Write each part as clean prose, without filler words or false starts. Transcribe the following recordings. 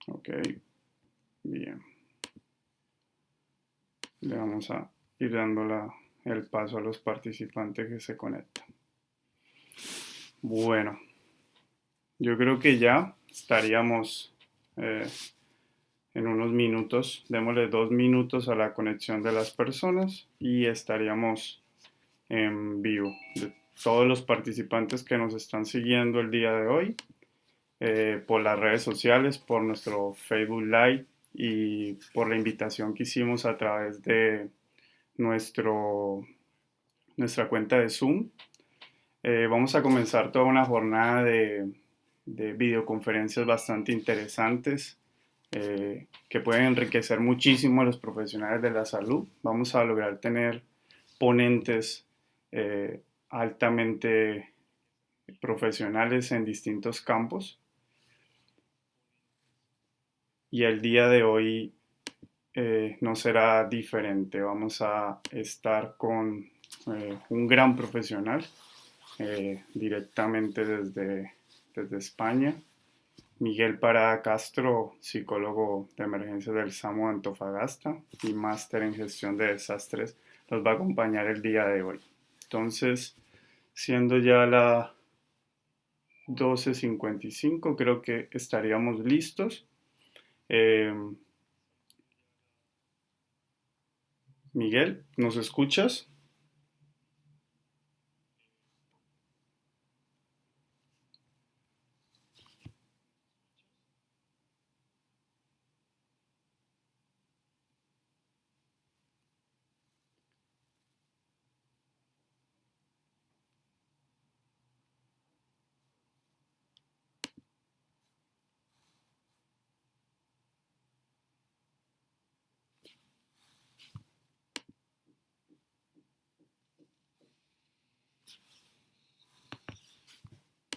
Ok, bien. Le vamos a ir dando el paso a los participantes que se conectan. Bueno, yo creo que ya estaríamos eh, en unos minutos. Démosle 2 minutos a la conexión de las personas y estaríamos en vivo. De todos los participantes que nos están siguiendo el día de hoy, por las redes sociales, por nuestro Facebook Live y por la invitación que hicimos a través de nuestro, nuestra cuenta de Zoom. Vamos a comenzar toda una jornada de videoconferencias bastante interesantes que pueden enriquecer muchísimo a los profesionales de la salud. Vamos a lograr tener ponentes altamente profesionales en distintos campos y el día de hoy no será diferente. Vamos a estar con un gran profesional directamente desde España. Miguel Parada Castro, psicólogo de emergencias del SAMU de Antofagasta y máster en gestión de desastres, nos va a acompañar el día de hoy. Entonces, siendo ya la 12:55, creo que estaríamos listos. Eh, Miguel, ¿nos escuchas?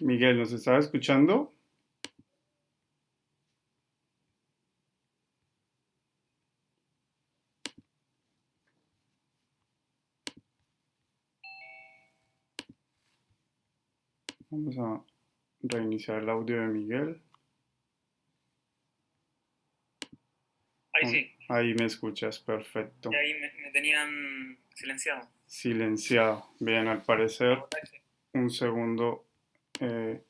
Miguel, ¿nos estás escuchando? Vamos a reiniciar el audio de Miguel. Ahí sí, Ahí me escuchas, perfecto. y ahí me tenían silenciado. Silenciado. Bien, al parecer Ahora sí. un segundo eh,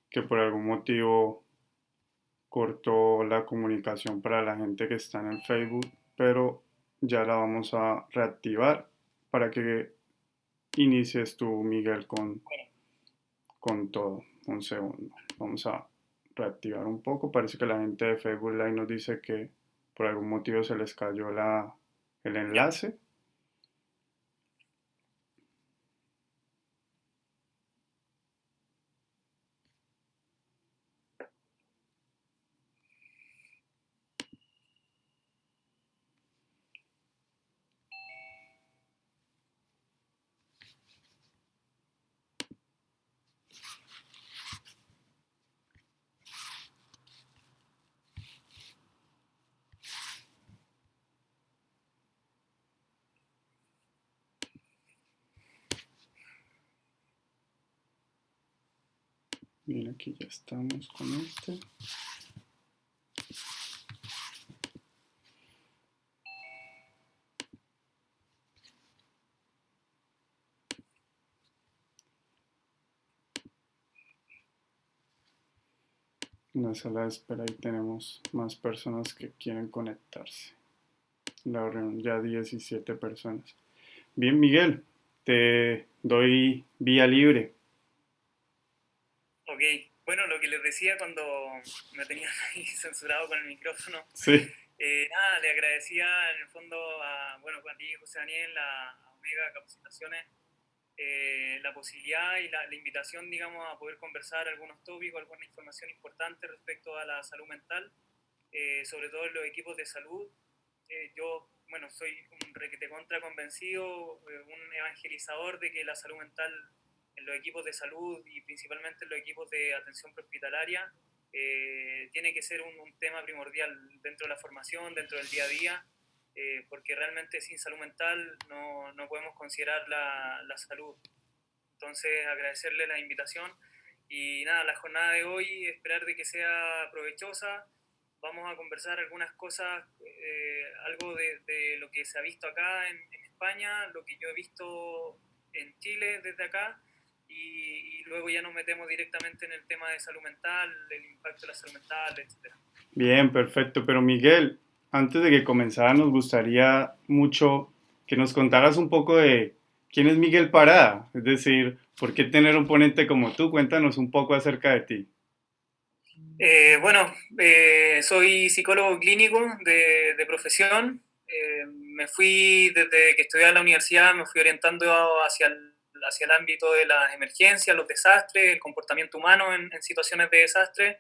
que por algún motivo cortó la comunicación para la gente que está en el Facebook, pero ya la vamos a reactivar para que inicies tú, Miguel, Bueno, con todo. Un segundo. Vamos a reactivar un poco. Parece que la gente de Facebook Live nos dice que por algún motivo se les cayó el ya. enlace. Bien, aquí ya estamos con este. En la sala de espera ahí tenemos más personas que quieren conectarse. La reunión ya 17 personas. Bien, Miguel, te doy vía libre. Ok. Bueno, lo que les decía cuando me tenían ahí censurado con el micrófono, Sí, nada, le agradecía en el fondo bueno, a ti, José Daniel, a Omega Capacitaciones, la posibilidad y la invitación, digamos, a poder conversar algunos tópicos, alguna información importante respecto a la salud mental, sobre todo en los equipos de salud. Yo, bueno, soy un requete contra convencido, un evangelizador de que la salud mental en los equipos de salud y principalmente en los equipos de atención prehospitalaria tiene que ser un tema primordial dentro de la formación, dentro del día a día, porque realmente sin salud mental no podemos considerar la salud. Entonces, agradecerle la invitación y nada, la jornada de hoy, esperar de que sea provechosa, vamos a conversar algunas cosas, algo de lo que se ha visto acá en España, lo que yo he visto en Chile desde acá, y luego ya nos metemos directamente en el tema de salud mental, el impacto de la salud mental, etc. Bien, perfecto. Pero Miguel, antes de que comenzara, nos gustaría mucho que nos contaras un poco de quién es Miguel Parada. Es decir, ¿por qué tener un ponente como tú? Cuéntanos un poco acerca de ti. Bueno, soy psicólogo clínico de profesión. Me fui desde que estudié en la universidad, me fui orientando hacia el ámbito de las emergencias, los desastres, el comportamiento humano en situaciones de desastre.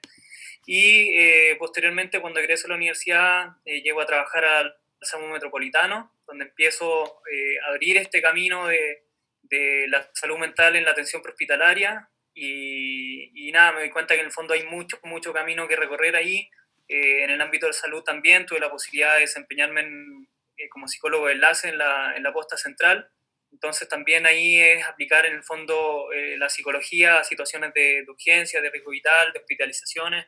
Y posteriormente, cuando egreso a la universidad, llego a trabajar al SAMU Metropolitano, donde empiezo a abrir este camino de la salud mental en la atención prehospitalaria. Y nada, me doy cuenta que en el fondo hay mucho camino que recorrer ahí. En el ámbito de salud también tuve la posibilidad de desempeñarme como psicólogo de enlace en la posta central. Entonces también ahí es aplicar en el fondo la psicología a situaciones de urgencia, de riesgo vital, de hospitalizaciones,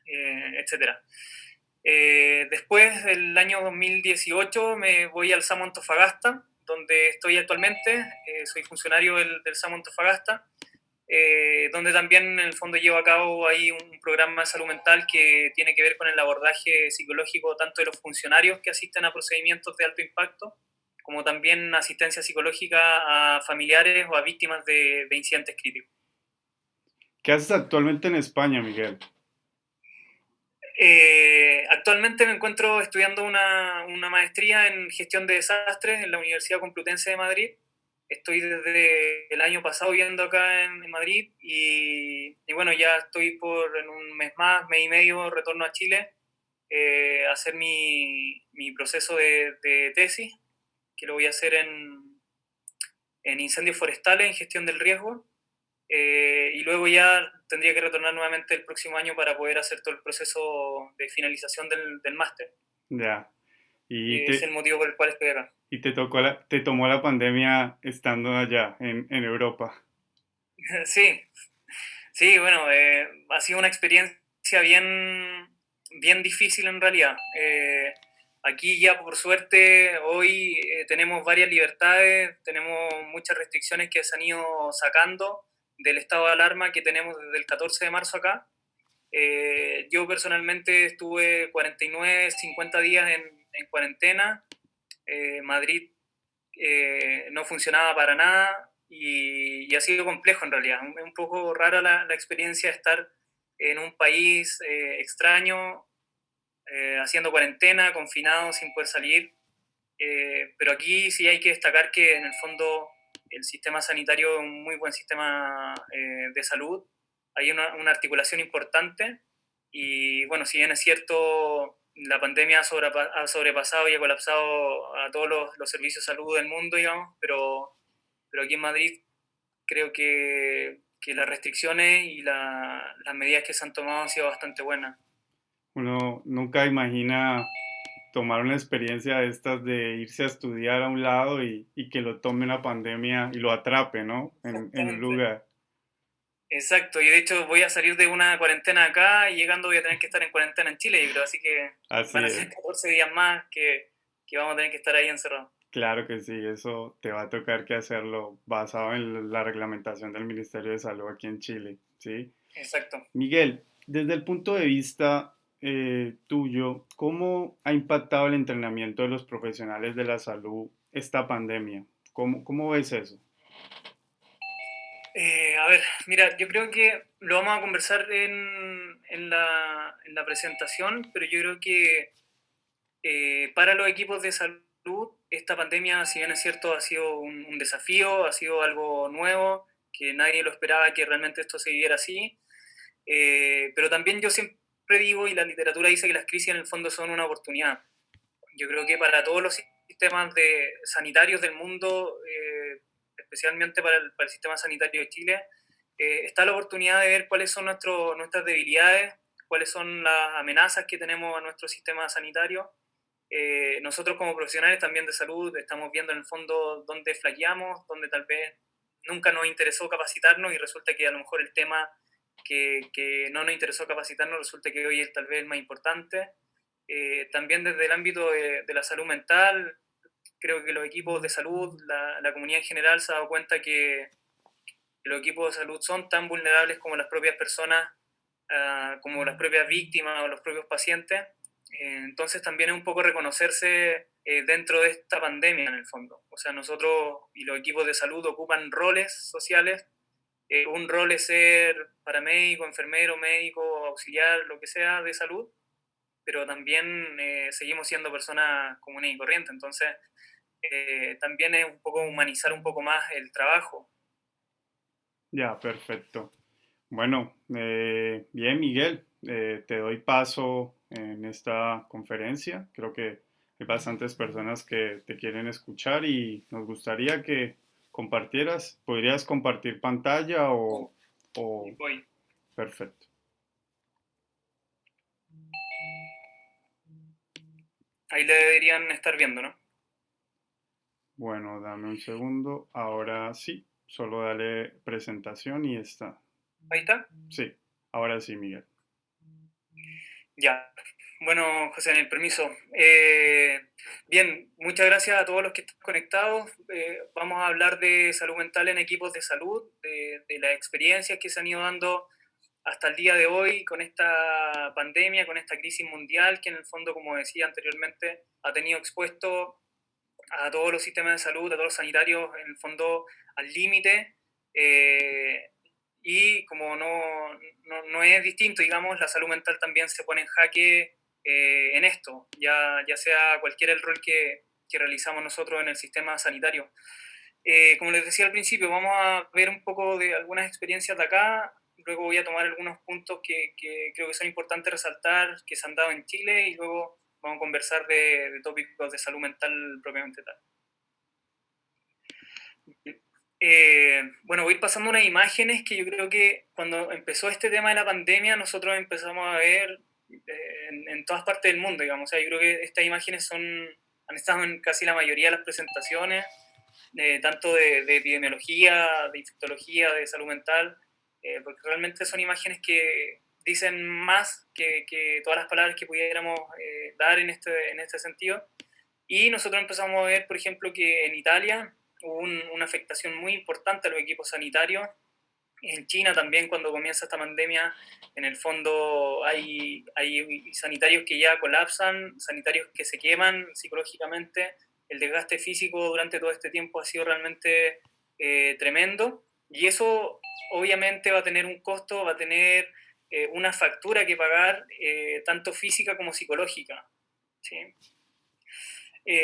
etcétera. Después del año 2018 me voy al SAMU Antofagasta, donde estoy actualmente. Soy funcionario del SAMU Antofagasta, donde también en el fondo llevo a cabo ahí un programa de salud mental que tiene que ver con el abordaje psicológico tanto de los funcionarios que asisten a procedimientos de alto impacto, como también asistencia psicológica a familiares o a víctimas de incidentes críticos. ¿Qué haces actualmente en España, Miguel? Actualmente me encuentro estudiando una maestría en gestión de desastres en la Universidad Complutense de Madrid. Estoy desde el año pasado viviendo acá en Madrid y bueno, ya estoy por en un mes más, mes y medio, retorno a Chile a hacer mi proceso de tesis, que lo voy a hacer en incendios forestales, en gestión del riesgo. Y luego ya tendría que retornar nuevamente el próximo año para poder hacer todo el proceso de finalización del máster, Ya. Y que es el te, motivo por el cual estoy acá. y te tomó la pandemia estando allá en Europa. Sí, sí, bueno, ha sido una experiencia bien difícil en realidad. Aquí ya por suerte hoy tenemos varias libertades, tenemos muchas restricciones que se han ido sacando del estado de alarma que tenemos desde el 14 de marzo acá. Yo personalmente estuve 49, 50 días en cuarentena. Madrid no funcionaba para nada y ha sido complejo en realidad. Es un poco rara la experiencia de estar en un país extraño, haciendo cuarentena, confinado, sin poder salir. Pero aquí sí hay que destacar que en el fondo el sistema sanitario es un muy buen sistema de salud. Hay una articulación importante y bueno, si bien es cierto, la pandemia ha sobrepasado y ha colapsado a todos los servicios de salud del mundo, digamos, pero aquí en Madrid creo que las restricciones y las medidas que se han tomado han sido bastante buenas. Uno nunca imagina tomar una experiencia de estas de irse a estudiar a un lado y que lo tome una pandemia y lo atrape, ¿no? En un Exactamente. lugar. Exacto, y de hecho voy a salir de una cuarentena acá y llegando voy a tener que estar en cuarentena en Chile, yo creo, así que van Así a es. ser 14 días más que vamos a tener que estar ahí encerrados. Claro que sí, eso te va a tocar que hacerlo basado en la reglamentación del Ministerio de Salud aquí en Chile, ¿sí? Exacto. Miguel, desde el punto de vista tuyo, ¿cómo ha impactado el entrenamiento de los profesionales de la salud esta pandemia? ¿Cómo ves eso? A ver, mira, yo creo que lo vamos a conversar en la presentación, pero yo creo que para los equipos de salud, esta pandemia, si bien es cierto, ha sido un desafío, ha sido algo nuevo, que nadie lo esperaba que realmente esto se viviera así. Pero también yo siempre digo, y la literatura dice que las crisis en el fondo son una oportunidad. Yo creo que para todos los sistemas sanitarios del mundo, especialmente para el sistema sanitario de Chile, está la oportunidad de ver cuáles son nuestras debilidades, cuáles son las amenazas que tenemos a nuestro sistema sanitario. Nosotros como profesionales también de salud estamos viendo en el fondo dónde flaqueamos, dónde tal vez nunca nos interesó capacitarnos y resulta que a lo mejor el tema que no nos interesó capacitarnos, resulta que hoy es tal vez el más importante. También desde el ámbito de la salud mental, creo que los equipos de salud, la comunidad en general se ha dado cuenta que los equipos de salud son tan vulnerables como las propias personas, como las propias víctimas o los propios pacientes. Entonces también es un poco reconocerse dentro de esta pandemia en el fondo. O sea, nosotros y los equipos de salud ocupan roles sociales. Un rol es ser paramédico, enfermero, médico, auxiliar, lo que sea de salud, pero también seguimos siendo personas comunes y corrientes. Entonces, también es un poco humanizar un poco más el trabajo. Ya, perfecto. Bueno, bien, Miguel, te doy paso en esta conferencia. Creo que hay bastantes personas que te quieren escuchar y nos gustaría que compartieras. ¿Podrías compartir pantalla o... Voy. Perfecto. Ahí le deberían estar viendo, ¿no? Bueno, dame un segundo. Ahora sí, solo dale presentación y está. Ahí está. Sí, ahora sí, Miguel. Ya. Bueno, José, en el permiso. Bien, muchas gracias a todos los que están conectados. Vamos a hablar de salud mental en equipos de salud, de las experiencias que se han ido dando hasta el día de hoy con esta pandemia, con esta crisis mundial que en el fondo, como decía anteriormente, ha tenido expuesto a todos los sistemas de salud, a todos los sanitarios, en el fondo al límite. Y como no es distinto, digamos, la salud mental también se pone en jaque en esto, ya sea cualquier el rol que realizamos nosotros en el sistema sanitario. Como les decía al principio, vamos a ver un poco de algunas experiencias de acá, luego voy a tomar algunos puntos que creo que son importantes resaltar, que se han dado en Chile, y luego vamos a conversar de tópicos de salud mental propiamente tal. Bueno, voy a ir pasando unas imágenes que yo creo que cuando empezó este tema de la pandemia, nosotros empezamos a ver en todas partes del mundo, digamos. O sea, yo creo que estas imágenes han estado en casi la mayoría de las presentaciones, tanto de epidemiología, de infectología, de salud mental, porque realmente son imágenes que dicen más que todas las palabras que pudiéramos dar en este sentido. Y nosotros empezamos a ver, por ejemplo, que en Italia hubo una afectación muy importante a los equipos sanitarios. En China también, cuando comienza esta pandemia, en el fondo hay sanitarios que ya colapsan, sanitarios que se queman psicológicamente. El desgaste físico durante todo este tiempo ha sido realmente tremendo. Y eso obviamente va a tener un costo, va a tener una factura que pagar, tanto física como psicológica. ¿Sí?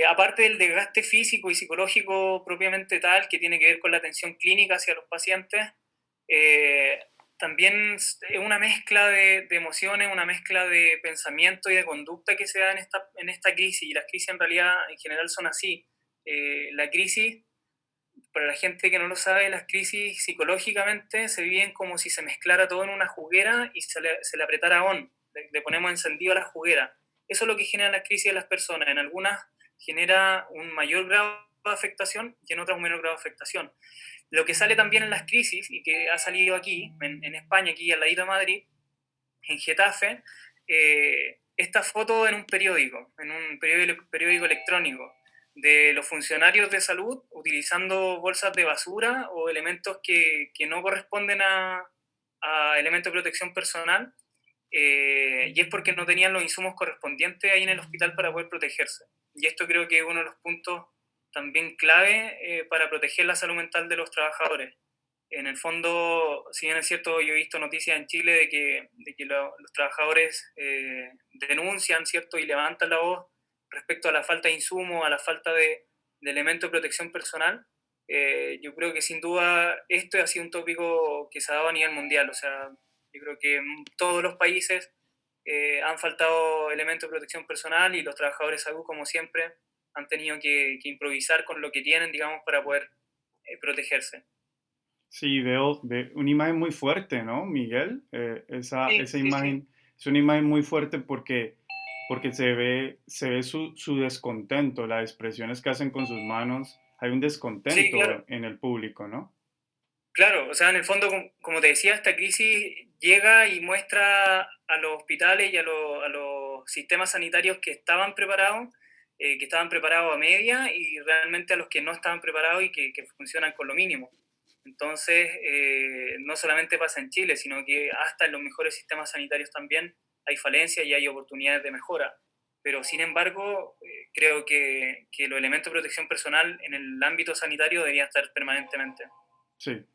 Aparte del desgaste físico y psicológico propiamente tal, que tiene que ver con la atención clínica hacia los pacientes, eh, también es una mezcla de emociones, una mezcla de pensamiento y de conducta que se da en esta crisis, y las crisis en realidad en general son así. La crisis, para la gente que no lo sabe, las crisis psicológicamente se viven como si se mezclara todo en una juguera y se le apretara on, le ponemos encendido a la juguera. Eso es lo que genera las crisis de las personas. En algunas genera un mayor grado de afectación y en otras un menor grado de afectación. Lo que sale también en las crisis, y que ha salido aquí, en España, aquí al ladito de Madrid, en Getafe, esta foto en un periódico electrónico, de los funcionarios de salud utilizando bolsas de basura o elementos que no corresponden a elementos de protección personal, y es porque no tenían los insumos correspondientes ahí en el hospital para poder protegerse. Y esto creo que es uno de los puntos también clave para proteger la salud mental de los trabajadores. En el fondo, si bien es cierto, yo he visto noticias en Chile de que los trabajadores denuncian, ¿cierto?, y levantan la voz respecto a la falta de insumos, a la falta de elementos de protección personal. Yo creo que sin duda esto ha sido un tópico que se ha dado a nivel mundial. O sea, yo creo que en todos los países han faltado elementos de protección personal, y los trabajadores de salud, como siempre, han tenido que improvisar con lo que tienen, digamos, para poder protegerse. Sí, veo una imagen muy fuerte, ¿no, Miguel? Sí, Esa sí, sí. imagen es una imagen muy fuerte porque se ve su descontento, las expresiones que hacen con sus manos. Hay un Sí, claro. descontento en el público, ¿no? Claro, o sea, en el fondo, como te decía, esta crisis llega y muestra a los hospitales y a los sistemas sanitarios que estaban preparados a media, y realmente a los que no estaban preparados y que funcionan con lo mínimo. Entonces, no solamente pasa en Chile, sino que hasta en los mejores sistemas sanitarios también hay falencias y hay oportunidades de mejora. Pero, sin embargo, creo que los elementos de protección personal en el ámbito sanitario deberían estar permanentemente. Sí.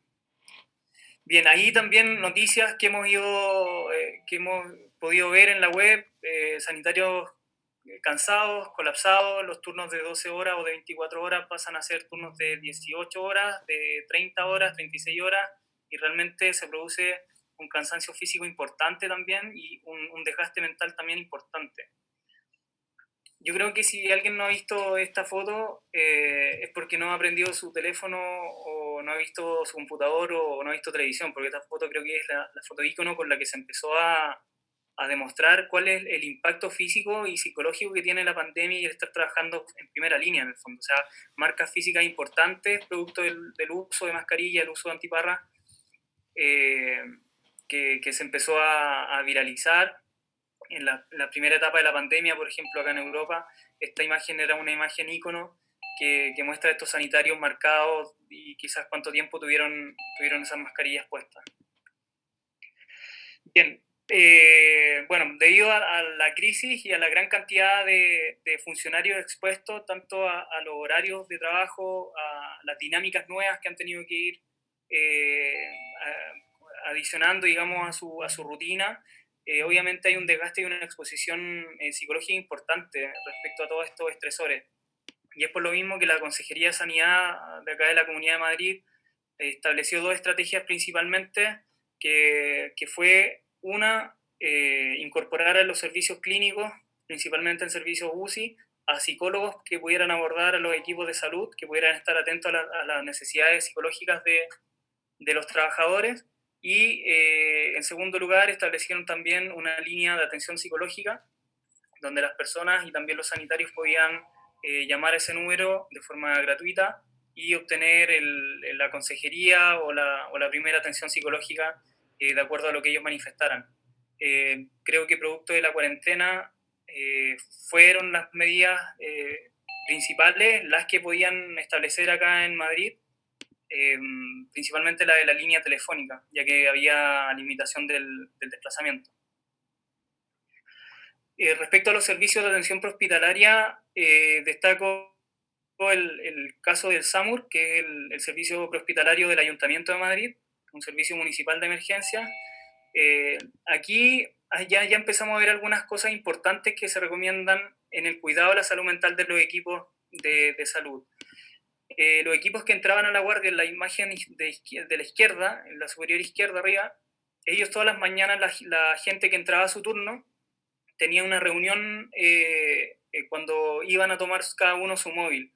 Bien, ahí también noticias que hemos podido ver en la web: sanitarios cansados, colapsados, los turnos de 12 horas o de 24 horas pasan a ser turnos de 18 horas, de 30 horas, 36 horas, y realmente se produce un cansancio físico importante también y un desgaste mental también importante. Yo creo que si alguien no ha visto esta foto, es porque no ha aprendido su teléfono, o no ha visto su computador, o no ha visto televisión, porque esta foto creo que es la foto ícono con la que se empezó a demostrar cuál es el impacto físico y psicológico que tiene la pandemia y el estar trabajando en primera línea, en el fondo. O sea, marcas físicas importantes, producto del uso de mascarilla, el uso de antiparras, eh, que se empezó a viralizar en la primera etapa de la pandemia. Por ejemplo, acá en Europa, esta imagen era una imagen ícono que muestra a estos sanitarios marcados y quizás cuánto tiempo tuvieron esas mascarillas puestas. Bien, bueno, debido a la crisis y a la gran cantidad de funcionarios expuestos, tanto a los horarios de trabajo, a las dinámicas nuevas que han tenido que ir adicionando, digamos, a su rutina, obviamente hay un desgaste y una exposición psicológica importante respecto a todos estos estresores. Y es por lo mismo que la Consejería de Sanidad de acá de la Comunidad de Madrid estableció dos estrategias principalmente, que fue una, incorporar a los servicios clínicos, principalmente en servicios UCI, a psicólogos que pudieran abordar a los equipos de salud, que pudieran estar atentos a las necesidades psicológicas de los trabajadores. Y en segundo lugar, establecieron también una línea de atención psicológica donde las personas y también los sanitarios podían llamar a ese número de forma gratuita y obtener la consejería o la primera atención psicológica de acuerdo a lo que ellos manifestaran. Creo que producto de la cuarentena fueron las medidas principales las que podían establecer acá en Madrid, principalmente la de la línea telefónica, ya que había limitación del desplazamiento. Respecto a los servicios de atención prehospitalaria, destaco el caso del SAMUR, que es el servicio prehospitalario del Ayuntamiento de Madrid, un servicio municipal de emergencia. Aquí ya empezamos a ver algunas cosas importantes que se recomiendan en el cuidado de la salud mental de los equipos de salud. Los equipos que entraban a la guardia, en la imagen de la izquierda, en la superior izquierda arriba, ellos todas las mañanas, la gente que entraba a su turno, tenía una reunión cuando iban a tomar cada uno su móvil.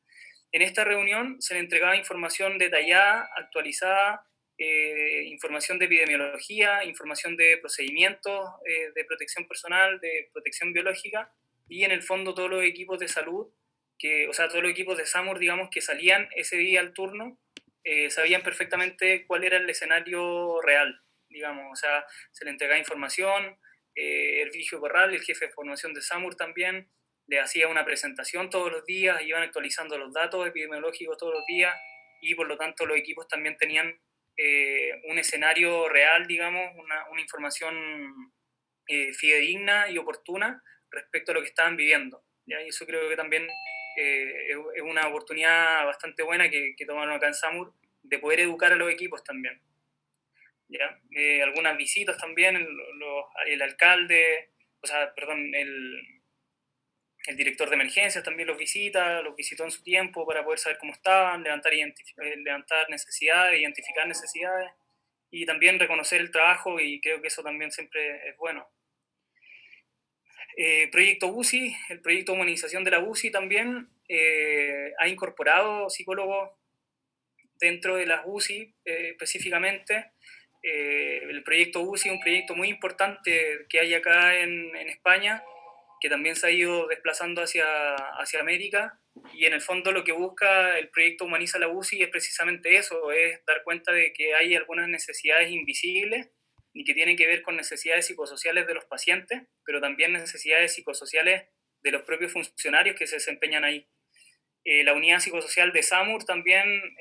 En esta reunión se le entregaba información detallada, actualizada, información de epidemiología, información de procedimientos de protección personal, de protección biológica, y en el fondo todos los equipos de salud, o sea, todos los equipos de SAMUR, digamos, que salían ese día al turno, sabían perfectamente cuál era el escenario real, digamos. O sea, se le entregaba información. Hervigio Corral, el jefe de formación de SAMUR, también le hacía una presentación todos los días, iban actualizando los datos epidemiológicos todos los días, y por lo tanto los equipos también tenían un escenario real, digamos, una información fidedigna y oportuna respecto a lo que estaban viviendo, ¿ya? Y eso creo que también es una oportunidad bastante buena que tomaron acá en SAMUR, de poder educar a los equipos también. ¿Ya? Algunas visitas también, el alcalde, o sea, perdón, el director de emergencias también los visitó en su tiempo para poder saber cómo estaban, levantar necesidades, identificar necesidades, y también reconocer el trabajo, y creo que eso también siempre es bueno. Proyecto UCI, el proyecto de humanización de la UCI también ha incorporado psicólogos dentro de las UCI específicamente. El proyecto UCI, un proyecto muy importante que hay acá en España, que también se ha ido desplazando hacia América, y en el fondo lo que busca el proyecto Humaniza la UCI es precisamente eso, es dar cuenta de que hay algunas necesidades invisibles y que tiene que ver con necesidades psicosociales de los pacientes, pero también necesidades psicosociales de los propios funcionarios que se desempeñan ahí. La unidad psicosocial de SAMUR también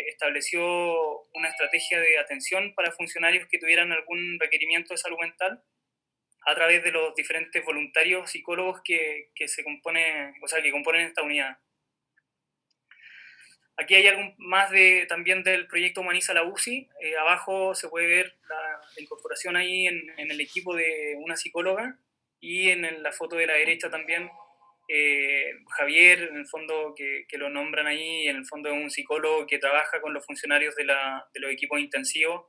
estableció una estrategia de atención para funcionarios que tuvieran algún requerimiento de salud mental a través de los diferentes voluntarios psicólogos que que componen esta unidad. Aquí hay algo más también del proyecto Humaniza la UCI. Abajo se puede ver la incorporación ahí en el equipo de una psicóloga, y en la foto de la derecha también Javier, en el fondo, que lo nombran ahí, en el fondo es un psicólogo que trabaja con los funcionarios de los equipos intensivos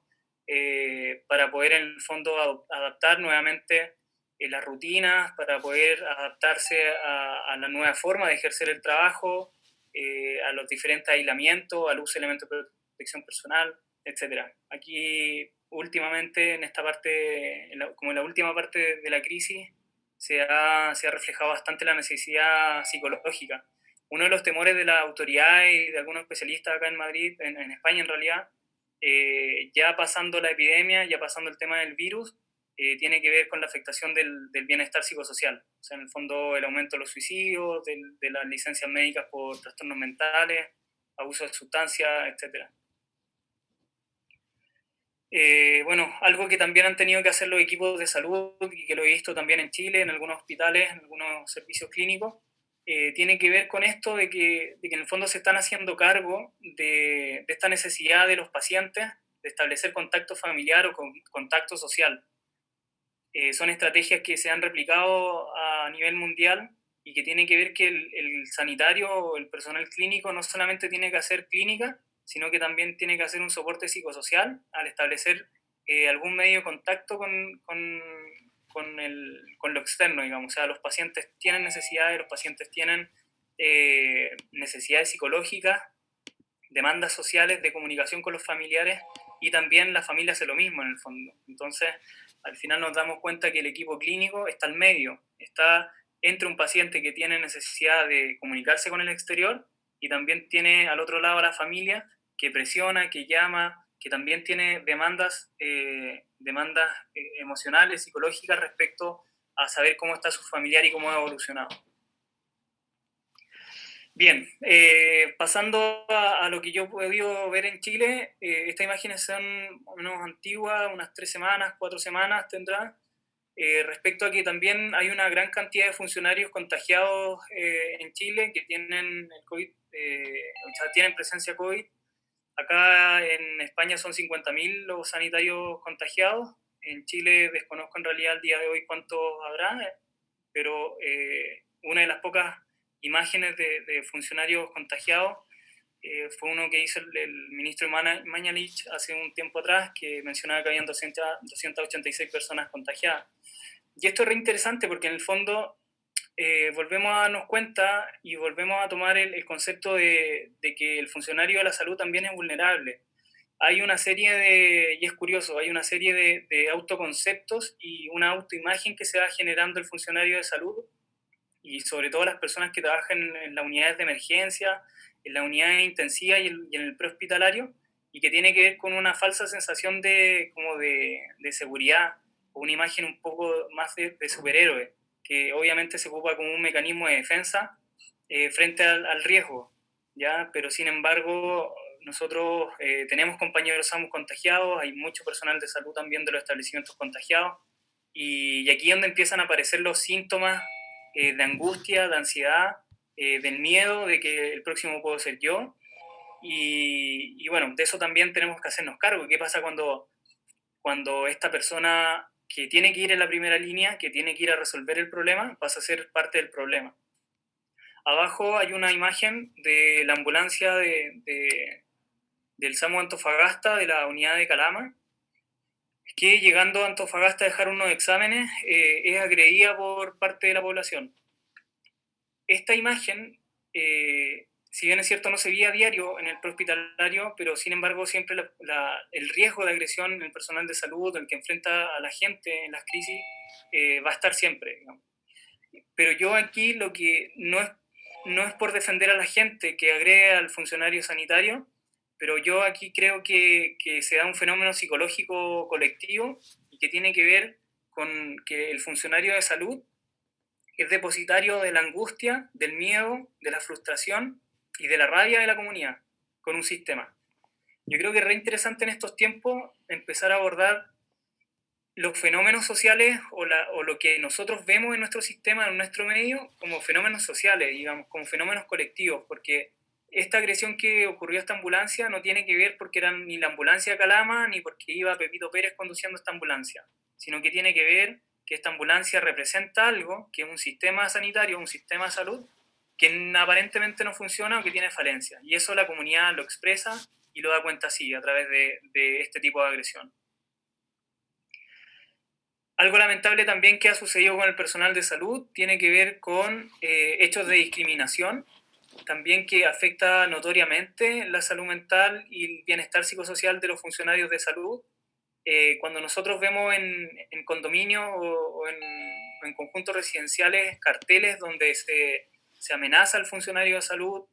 para poder, en el fondo, adaptar nuevamente las rutinas, para poder adaptarse a la nueva forma de ejercer el trabajo, a los diferentes aislamientos, al uso de elementos de protección personal, etc. Aquí, últimamente, en esta parte, como en la última parte de la crisis, se ha reflejado bastante la necesidad psicológica. Uno de los temores de las autoridades y de algunos especialistas acá en Madrid, en España en realidad, ya pasando la epidemia, ya pasando el tema del virus, tiene que ver con la afectación del bienestar psicosocial. O sea, en el fondo, el aumento de los suicidios, de las licencias médicas por trastornos mentales, abuso de sustancias, etc. Bueno, algo que también han tenido que hacer los equipos de salud, y que lo he visto también en Chile, en algunos hospitales, en algunos servicios clínicos, tiene que ver con esto de que en el fondo se están haciendo cargo de esta necesidad de los pacientes de establecer contacto familiar o contacto social. Son estrategias que se han replicado a nivel mundial y que tiene que ver que el sanitario o el personal clínico no solamente tiene que hacer clínica, sino que también tiene que hacer un soporte psicosocial al establecer algún medio de contacto con lo externo, digamos. O sea, los pacientes tienen necesidades, los pacientes tienen necesidades psicológicas, demandas sociales de comunicación con los familiares, y también la familia hace lo mismo en el fondo. Entonces, al final nos damos cuenta que el equipo clínico está al medio, está entre un paciente que tiene necesidad de comunicarse con el exterior y también tiene al otro lado a la familia que presiona, que llama, que también tiene demandas emocionales, psicológicas respecto a saber cómo está su familiar y cómo ha evolucionado. Bien, pasando a lo que yo he podido ver en Chile, estas imágenes son menos antiguas, unas 3 semanas, 4 semanas tendrá, respecto a que también hay una gran cantidad de funcionarios contagiados en Chile que tienen el COVID, o sea, tienen presencia COVID. Acá en España son 50.000 los sanitarios contagiados. En Chile desconozco en realidad al día de hoy cuántos habrá, pero una de las pocas imágenes de funcionarios contagiados fue uno que hizo el ministro Mañalich hace un tiempo atrás, que mencionaba que habían 286 personas contagiadas. Y esto es re interesante porque en el fondo volvemos a darnos cuenta y volvemos a tomar el concepto de que el funcionario de la salud también es vulnerable. Hay una serie y es curioso, hay una serie de autoconceptos y una autoimagen que se va generando el funcionario de salud, y sobre todo las personas que trabajan en las unidades de emergencia, en las unidades intensivas y en el prehospitalario, y que tiene que ver con una falsa sensación de seguridad, o una imagen un poco más de superhéroe, que obviamente se ocupa como un mecanismo de defensa frente al riesgo, ¿ya? Pero sin embargo, nosotros tenemos compañeros SAMU contagiados, hay mucho personal de salud también de los establecimientos contagiados, y aquí es donde empiezan a aparecer los síntomas de angustia, de ansiedad, del miedo de que el próximo puedo ser yo. Y bueno, de eso también tenemos que hacernos cargo. ¿Qué pasa cuando esta persona que tiene que ir en la primera línea, que tiene que ir a resolver el problema, pasa a ser parte del problema? Abajo hay una imagen de la ambulancia del SAMU Antofagasta, de la unidad de Calama, que llegando a Antofagasta a dejar unos exámenes es agredida por parte de la población. Esta imagen, si bien es cierto no se veía a diario en el prehospitalario, pero sin embargo siempre el riesgo de agresión en el personal de salud, el que enfrenta a la gente en las crisis, va a estar siempre, digamos. Pero yo aquí lo que no es por defender a la gente que agrede al funcionario sanitario, pero yo aquí creo que se da un fenómeno psicológico colectivo, y que tiene que ver con que el funcionario de salud es depositario de la angustia, del miedo, de la frustración y de la rabia de la comunidad con un sistema. Yo creo que es re interesante en estos tiempos empezar a abordar los fenómenos sociales o lo que nosotros vemos en nuestro sistema, en nuestro medio, como fenómenos sociales, digamos, como fenómenos colectivos, porque esta agresión que ocurrió a esta ambulancia no tiene que ver porque era ni la ambulancia Calama, ni porque iba Pepito Pérez conduciendo esta ambulancia, sino que tiene que ver que esta ambulancia representa algo, que es un sistema sanitario, un sistema de salud, que aparentemente no funciona o que tiene falencias. Y eso la comunidad lo expresa y lo da cuenta así, a través de este tipo de agresión. Algo lamentable también que ha sucedido con el personal de salud tiene que ver con hechos de discriminación, también que afecta notoriamente la salud mental y el bienestar psicosocial de los funcionarios de salud. Cuando nosotros vemos en condominios o en conjuntos residenciales carteles donde se amenaza al funcionario de salud,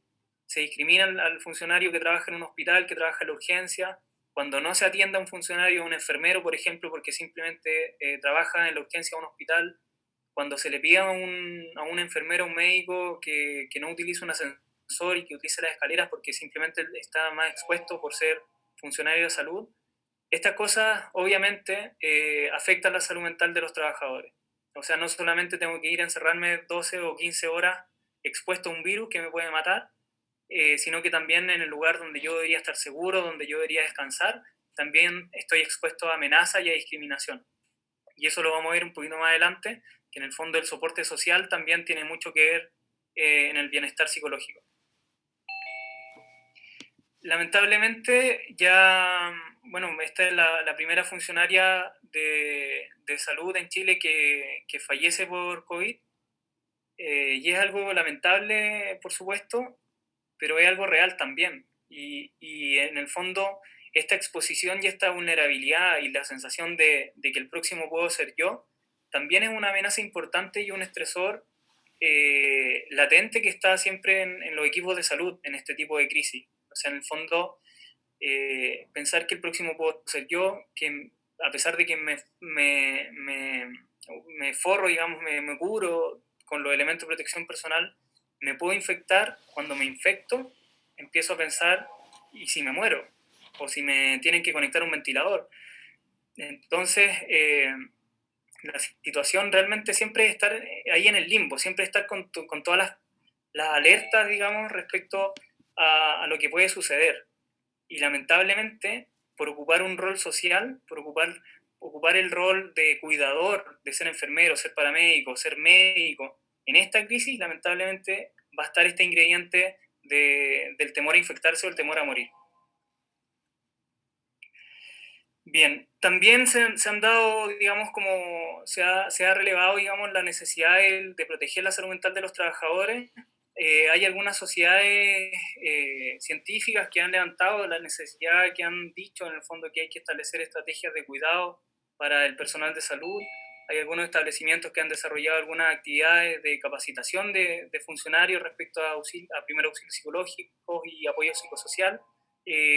se discrimina al funcionario que trabaja en un hospital, que trabaja en la urgencia, cuando no se atienda a un funcionario, a un enfermero, por ejemplo, porque simplemente trabaja en la urgencia de un hospital, cuando se le pide a un enfermero, a un médico, que no utilice un ascensor y que utilice las escaleras porque simplemente está más expuesto por ser funcionario de salud, estas cosas obviamente afectan la salud mental de los trabajadores. O sea, no solamente tengo que ir a encerrarme 12 o 15 horas expuesto a un virus que me puede matar, sino que también en el lugar donde yo debería estar seguro, donde yo debería descansar, también estoy expuesto a amenaza y a discriminación. Y eso lo vamos a ver un poquito más adelante, que en el fondo el soporte social también tiene mucho que ver en el bienestar psicológico. Lamentablemente ya, bueno, esta es la primera funcionaria de salud en Chile que fallece por COVID, y es algo lamentable, por supuesto, pero es algo real también. Y en el fondo, esta exposición y esta vulnerabilidad y la sensación de que el próximo puedo ser yo, también es una amenaza importante y un estresor latente que está siempre en los equipos de salud en este tipo de crisis. O sea, en el fondo, pensar que el próximo puedo ser yo, que a pesar de que me forro, digamos, me cubro con los elementos de protección personal, me puedo infectar. Cuando me infecto, empiezo a pensar, ¿y si me muero? O si me tienen que conectar a un ventilador. Entonces, la situación realmente siempre es estar ahí en el limbo, siempre estar con todas las alertas, digamos, respecto a lo que puede suceder. Y lamentablemente, por ocupar un rol social, por ocupar el rol de cuidador, de ser enfermero, ser paramédico, ser médico, en esta crisis lamentablemente va a estar este ingrediente del temor a infectarse o el temor a morir. Bien, también se han dado, digamos, como se ha relevado, digamos, la necesidad de proteger la salud mental de los trabajadores. Hay algunas sociedades científicas que han levantado la necesidad, que han dicho en el fondo que hay que establecer estrategias de cuidado para el personal de salud. Hay algunos establecimientos que han desarrollado algunas actividades de capacitación de funcionarios respecto a primer auxilio psicológico y apoyo psicosocial,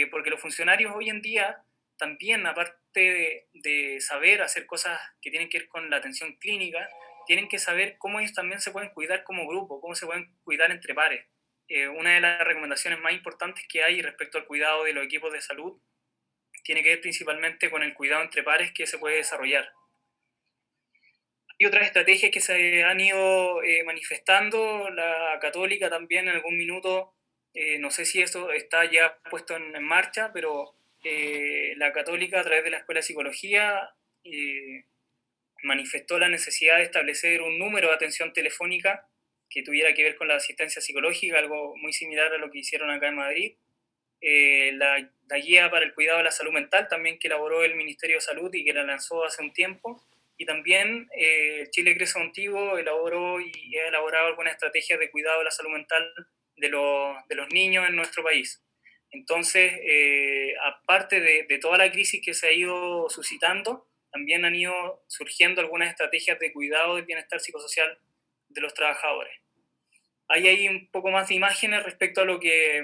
porque los funcionarios hoy en día también, aparte de saber hacer cosas que tienen que ver con la atención clínica, tienen que saber cómo ellos también se pueden cuidar como grupo, cómo se pueden cuidar entre pares. Una de las recomendaciones más importantes que hay respecto al cuidado de los equipos de salud tiene que ver principalmente con el cuidado entre pares que se puede desarrollar. Hay otras estrategias que se han ido manifestando, la Católica también en algún minuto, no sé si eso está ya puesto en marcha, pero la Católica a través de la Escuela de Psicología manifestó la necesidad de establecer un número de atención telefónica que tuviera que ver con la asistencia psicológica, algo muy similar a lo que hicieron acá en Madrid. La guía para el cuidado de la salud mental también que elaboró el Ministerio de Salud y que la lanzó hace un tiempo. Y también Chile Crece Contigo elaboró y ha elaborado algunas estrategias de cuidado de la salud mental de los niños en nuestro país. Entonces, aparte de toda la crisis que se ha ido suscitando, también han ido surgiendo algunas estrategias de cuidado del bienestar psicosocial de los trabajadores. Hay ahí un poco más de imágenes respecto a lo que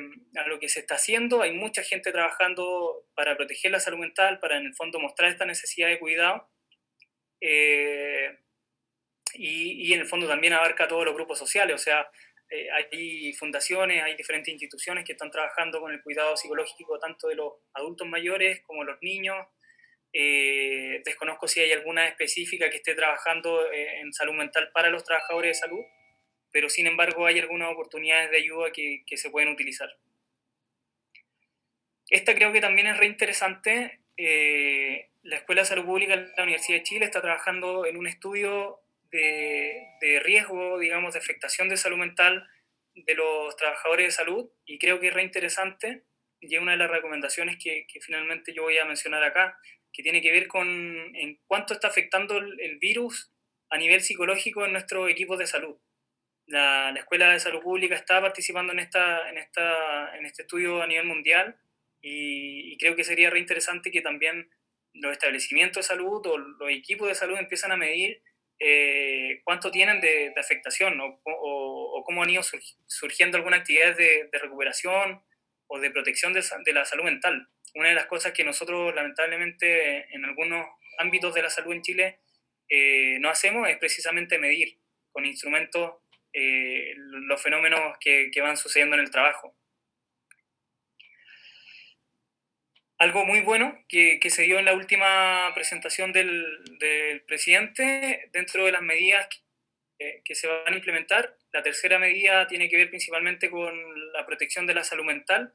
se está haciendo. Hay mucha gente trabajando para proteger la salud mental, para en el fondo mostrar esta necesidad de cuidado. y en el fondo también abarca todos los grupos sociales, o sea, hay fundaciones, hay diferentes instituciones que están trabajando con el cuidado psicológico tanto de los adultos mayores como los niños. Desconozco si hay alguna específica que esté trabajando en salud mental para los trabajadores de salud, pero sin embargo hay algunas oportunidades de ayuda que se pueden utilizar. Esta creo que también es re interesante. La Escuela de Salud Pública de la Universidad de Chile está trabajando en un estudio de riesgo, digamos, de afectación de salud mental de los trabajadores de salud, y creo que es re interesante, y es una de las recomendaciones que finalmente yo voy a mencionar acá, que tiene que ver con en cuánto está afectando el virus a nivel psicológico en nuestros equipos de salud. La Escuela de Salud Pública está participando en este estudio a nivel mundial, y creo que sería re interesante que también los establecimientos de salud o los equipos de salud empiezan a medir cuánto tienen de afectación, o cómo han ido surgiendo algunas actividades de recuperación o de protección de la salud mental. Una de las cosas que nosotros lamentablemente en algunos ámbitos de la salud en Chile no hacemos es precisamente medir con instrumentos los fenómenos que van sucediendo en el trabajo. Algo muy bueno que se dio en la última presentación del presidente, dentro de las medidas que se van a implementar, la tercera medida tiene que ver principalmente con la protección de la salud mental.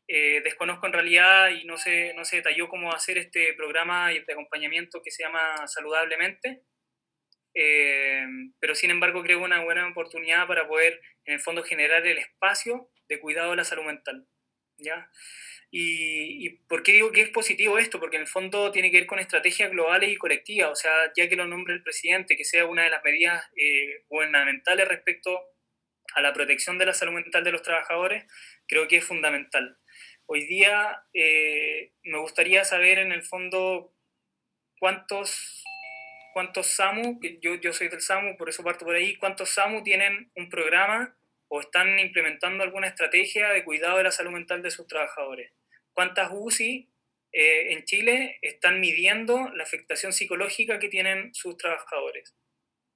Desconozco en realidad y no se detalló cómo hacer este programa de acompañamiento que se llama Saludablemente, pero sin embargo creo una buena oportunidad para poder en el fondo generar el espacio de cuidado de la salud mental, ¿ya? ¿Y por qué digo que es positivo esto? Porque en el fondo tiene que ver con estrategias globales y colectivas, o sea, ya que lo nombre el presidente, que sea una de las medidas gubernamentales respecto a la protección de la salud mental de los trabajadores, creo que es fundamental. Hoy día me gustaría saber en el fondo cuántos SAMU, yo soy del SAMU, por eso parto por ahí, cuántos SAMU tienen un programa o están implementando alguna estrategia de cuidado de la salud mental de sus trabajadores. ¿Cuántas UCI en Chile están midiendo la afectación psicológica que tienen sus trabajadores?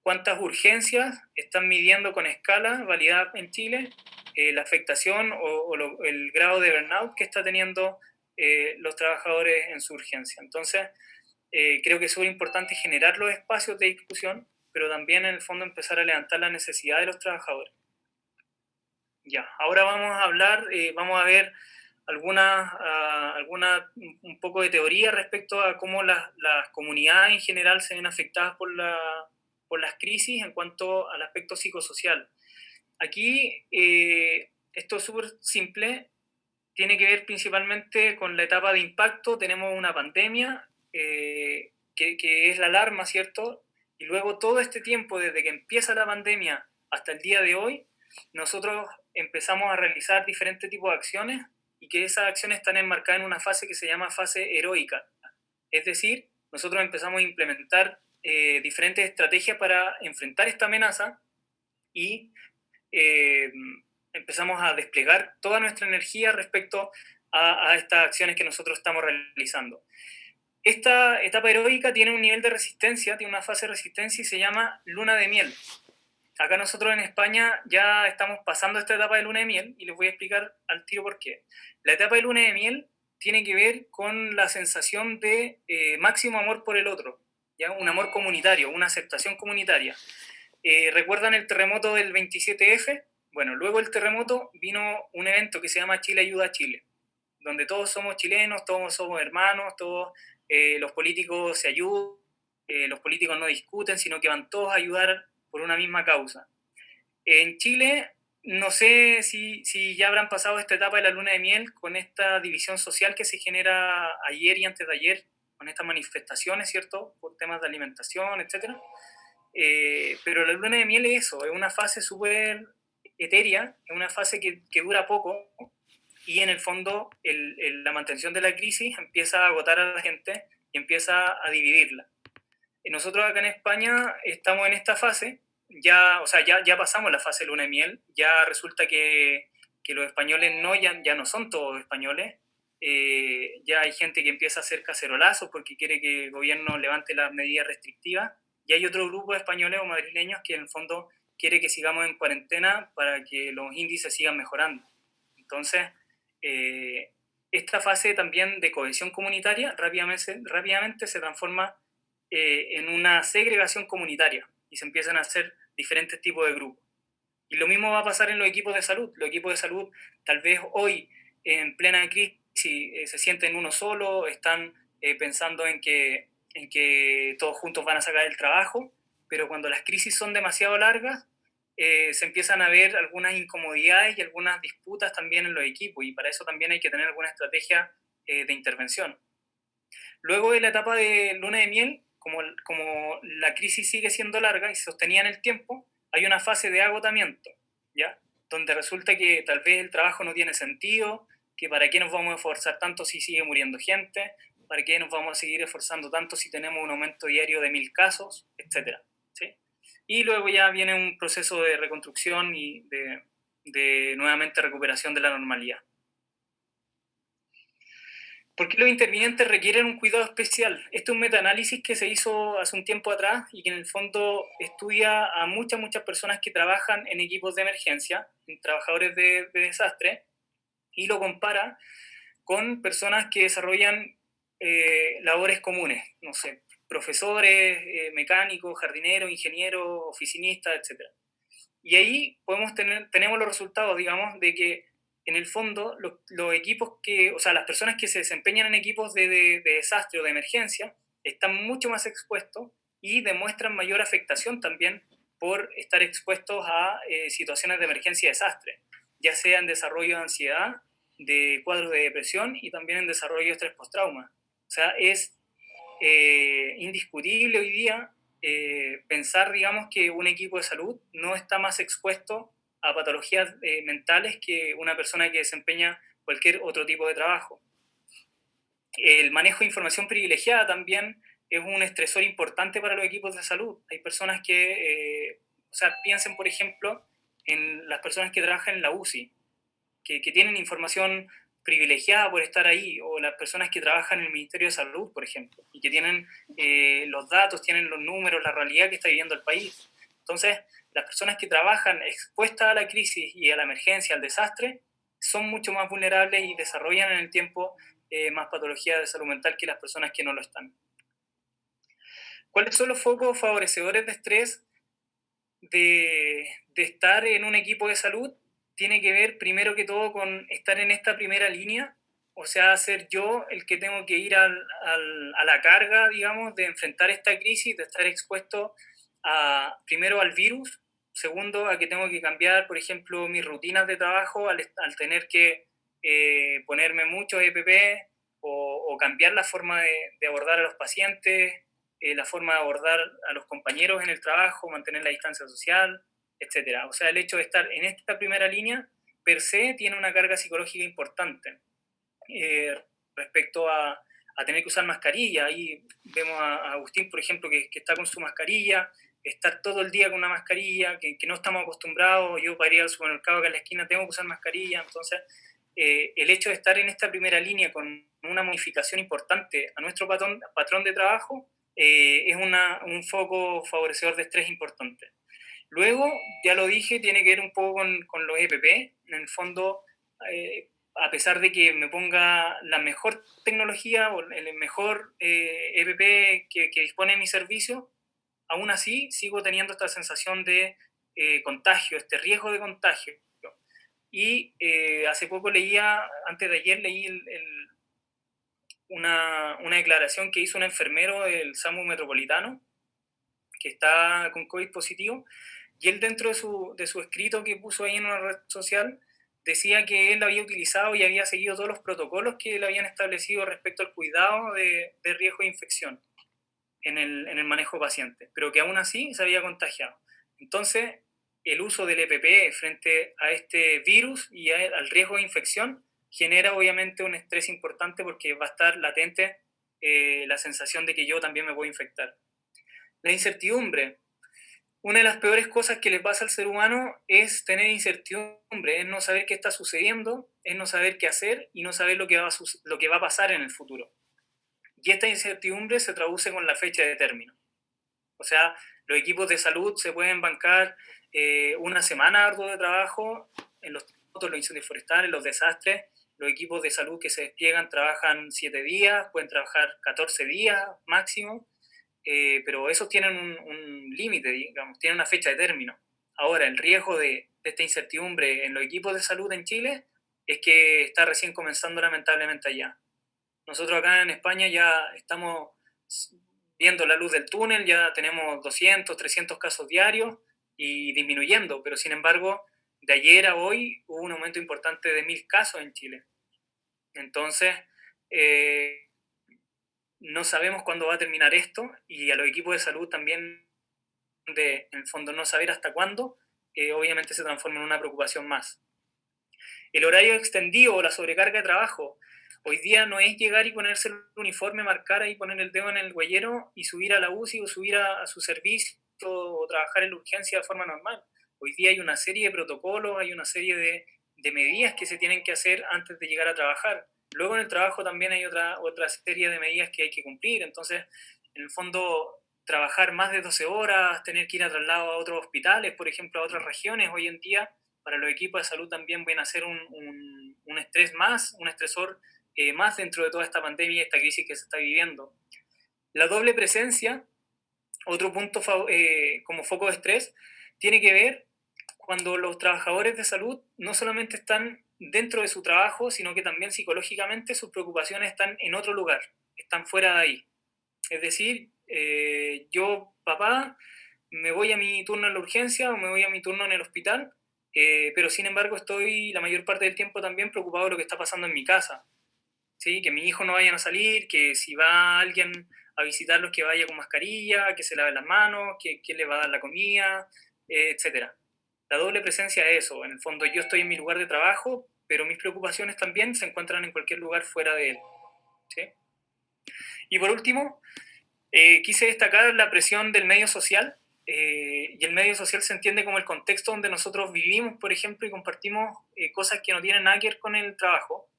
¿Cuántas urgencias están midiendo con escala validada en Chile la afectación el grado de burnout que está teniendo los trabajadores en su urgencia? Entonces, creo que es súper importante generar los espacios de discusión, pero también en el fondo empezar a levantar la necesidad de los trabajadores. Ya, ahora vamos a hablar, vamos a ver un poco de teoría respecto a cómo las comunidades en general se ven afectadas por las crisis en cuanto al aspecto psicosocial. Aquí, esto es súper simple, tiene que ver principalmente con la etapa de impacto. Tenemos una pandemia que es la alarma, ¿cierto? Y luego todo este tiempo, desde que empieza la pandemia hasta el día de hoy, nosotros empezamos a realizar diferentes tipos de acciones, y que esas acciones están enmarcadas en una fase que se llama fase heroica. Es decir, nosotros empezamos a implementar diferentes estrategias para enfrentar esta amenaza, y empezamos a desplegar toda nuestra energía respecto a estas acciones que nosotros estamos realizando. Esta etapa heroica tiene un nivel de resistencia, tiene una fase de resistencia y se llama luna de miel. Acá nosotros en España ya estamos pasando esta etapa de luna de miel, y les voy a explicar al tiro por qué. La etapa de luna de miel tiene que ver con la sensación de máximo amor por el otro, ¿ya? Un amor comunitario, una aceptación comunitaria. ¿Recuerdan el terremoto del 27F? Bueno, luego del terremoto vino un evento que se llama Chile Ayuda a Chile, donde todos somos chilenos, todos somos hermanos, todos los políticos se ayudan, los políticos no discuten, sino que van todos a ayudar por una misma causa. En Chile, no sé si ya habrán pasado esta etapa de la luna de miel con esta división social que se genera ayer y antes de ayer, con estas manifestaciones, ¿cierto? Por temas de alimentación, etcétera. Pero la luna de miel es eso, es una fase súper etérea, es una fase que dura poco, y en el fondo la mantención de la crisis empieza a agotar a la gente y empieza a dividirla. Nosotros acá en España estamos en esta fase, o sea, ya pasamos la fase de luna de miel, ya resulta que los españoles ya no son todos españoles, ya hay gente que empieza a hacer cacerolazos porque quiere que el gobierno levante las medidas restrictivas, y hay otro grupo de españoles o madrileños que en el fondo quiere que sigamos en cuarentena para que los índices sigan mejorando. Entonces, esta fase también de cohesión comunitaria rápidamente se transforma en una segregación comunitaria y se empiezan a hacer diferentes tipos de grupos. Y lo mismo va a pasar en los equipos de salud. Los equipos de salud tal vez hoy, en plena crisis, se sienten uno solo, están pensando en que todos juntos van a sacar el trabajo, pero cuando las crisis son demasiado largas, se empiezan a ver algunas incomodidades y algunas disputas también en los equipos, y para eso también hay que tener alguna estrategia de intervención. Luego de la etapa de luna de miel, como la crisis sigue siendo larga y se sostenía en el tiempo, hay una fase de agotamiento, ¿ya? Donde resulta que tal vez el trabajo no tiene sentido, que para qué nos vamos a esforzar tanto si sigue muriendo gente, para qué nos vamos a seguir esforzando tanto si tenemos un aumento diario de 1000 casos, etcétera, ¿sí? Y luego ya viene un proceso de reconstrucción y de nuevamente recuperación de la normalidad. ¿Por qué los intervinientes requieren un cuidado especial? Este es un metaanálisis que se hizo hace un tiempo atrás y que en el fondo estudia a muchas personas que trabajan en equipos de emergencia, en trabajadores de desastre, y lo compara con personas que desarrollan labores comunes, no sé, profesores, mecánicos, jardineros, ingenieros, oficinistas, etc. Y ahí tenemos los resultados, digamos, de que en el fondo los equipos o sea, las personas que se desempeñan en equipos de desastre o de emergencia están mucho más expuestos y demuestran mayor afectación también por estar expuestos a situaciones de emergencia y desastre, ya sea en desarrollo de ansiedad, de cuadros de depresión y también en desarrollo de estrés postrauma. O sea, es indiscutible hoy día pensar, digamos, que un equipo de salud no está más expuesto a patologías mentales que una persona que desempeña cualquier otro tipo de trabajo. El manejo de información privilegiada también es un estresor importante para los equipos de salud. Hay personas que, o sea, piensen, por ejemplo, en las personas que trabajan en la UCI, que tienen información privilegiada por estar ahí, o las personas que trabajan en el Ministerio de Salud, por ejemplo, y que tienen los datos, tienen los números, la realidad que está viviendo el país. Entonces, las personas que trabajan expuestas a la crisis y a la emergencia, al desastre, son mucho más vulnerables y desarrollan en el tiempo más patologías de salud mental que las personas que no lo están. ¿Cuáles son los focos favorecedores de estrés de estar en un equipo de salud? Tiene que ver primero que todo con estar en esta primera línea, o sea, ser yo el que tengo que ir a la carga, digamos, de enfrentar esta crisis, de estar expuesto primero al virus, segundo a que tengo que cambiar, por ejemplo, mis rutinas de trabajo al tener que ponerme muchos EPP o cambiar la forma de abordar a los pacientes, la forma de abordar a los compañeros en el trabajo, mantener la distancia social, etcétera. O sea, el hecho de estar en esta primera línea per se tiene una carga psicológica importante respecto a tener que usar mascarilla. Ahí vemos a Agustín, por ejemplo, que está con su mascarilla, estar todo el día con una mascarilla, que no estamos acostumbrados. Yo para ir al supermercado acá en la esquina tengo que usar mascarilla. Entonces, el hecho de estar en esta primera línea con una modificación importante a nuestro patrón de trabajo es un foco favorecedor de estrés importante. Luego, ya lo dije, tiene que ver un poco con los EPP. En el fondo, a pesar de que me ponga la mejor tecnología o el mejor EPP que dispone de mi servicio, aún así sigo teniendo esta sensación de contagio, este riesgo de contagio. Y hace poco antes de ayer leí una declaración que hizo un enfermero del SAMU Metropolitano, que está con COVID positivo, y él dentro de su escrito que puso ahí en una red social, decía que él había utilizado y había seguido todos los protocolos que le habían establecido respecto al cuidado de riesgo de infección en el manejo paciente, pero que aún así se había contagiado. Entonces, el uso del EPP frente a este virus y al riesgo de infección genera obviamente un estrés importante porque va a estar latente la sensación de que yo también me voy a infectar. La incertidumbre. una de las peores cosas que le pasa al ser humano es tener incertidumbre, es no saber qué está sucediendo, es no saber qué hacer y no saber lo que va a pasar en el futuro. Y esta incertidumbre se traduce con la fecha de término. O sea, los equipos de salud se pueden bancar una semana arduo de trabajo en los terremotos, los incendios forestales, los desastres. Los equipos de salud que se despliegan trabajan 7 días, pueden trabajar 14 días máximo, pero esos tienen un límite, digamos, tienen una fecha de término. Ahora, el riesgo de esta incertidumbre en los equipos de salud en Chile es que está recién comenzando lamentablemente allá. Nosotros acá en España ya estamos viendo la luz del túnel, ya tenemos 200, 300 casos diarios y disminuyendo, pero sin embargo, de ayer a hoy hubo un aumento importante de 1000 casos en Chile. Entonces, no sabemos cuándo va a terminar esto y a los equipos de salud también, en el fondo, no saber hasta cuándo, obviamente se transforma en una preocupación más. El horario extendido o la sobrecarga de trabajo. Hoy día no es llegar y ponerse el uniforme, marcar ahí, poner el dedo en el huellero y subir a la UCI o subir a su servicio o trabajar en la urgencia de forma normal. Hoy día hay una serie de protocolos, hay una serie de medidas que se tienen que hacer antes de llegar a trabajar. Luego en el trabajo también hay otra serie de medidas que hay que cumplir. entonces, en el fondo, trabajar más de 12 horas, tener que ir a traslado a otros hospitales, por ejemplo, a otras regiones, hoy en día para los equipos de salud también viene a ser un estrés más, un estresor más dentro de toda esta pandemia y esta crisis que se está viviendo. La doble presencia, otro punto como foco de estrés, tiene que ver cuando los trabajadores de salud no solamente están dentro de su trabajo, sino que también psicológicamente sus preocupaciones están en otro lugar, están fuera de ahí. Es decir, yo, papá, me voy a mi turno en la urgencia o me voy a mi turno en el hospital, pero sin embargo estoy la mayor parte del tiempo también preocupado de lo que está pasando en mi casa. ¿Sí? Que mis hijos no vayan a salir, que si va alguien a visitarlos que vaya con mascarilla, que se lave las manos, que le va a dar la comida, etc. La doble presencia es eso. En el fondo yo estoy en mi lugar de trabajo, pero mis preocupaciones también se encuentran en cualquier lugar fuera de él. ¿Sí? Y por último, quise destacar la presión del medio social, y el medio social se entiende como el contexto donde nosotros vivimos, por ejemplo, y compartimos cosas que no tienen nada que ver con el trabajo.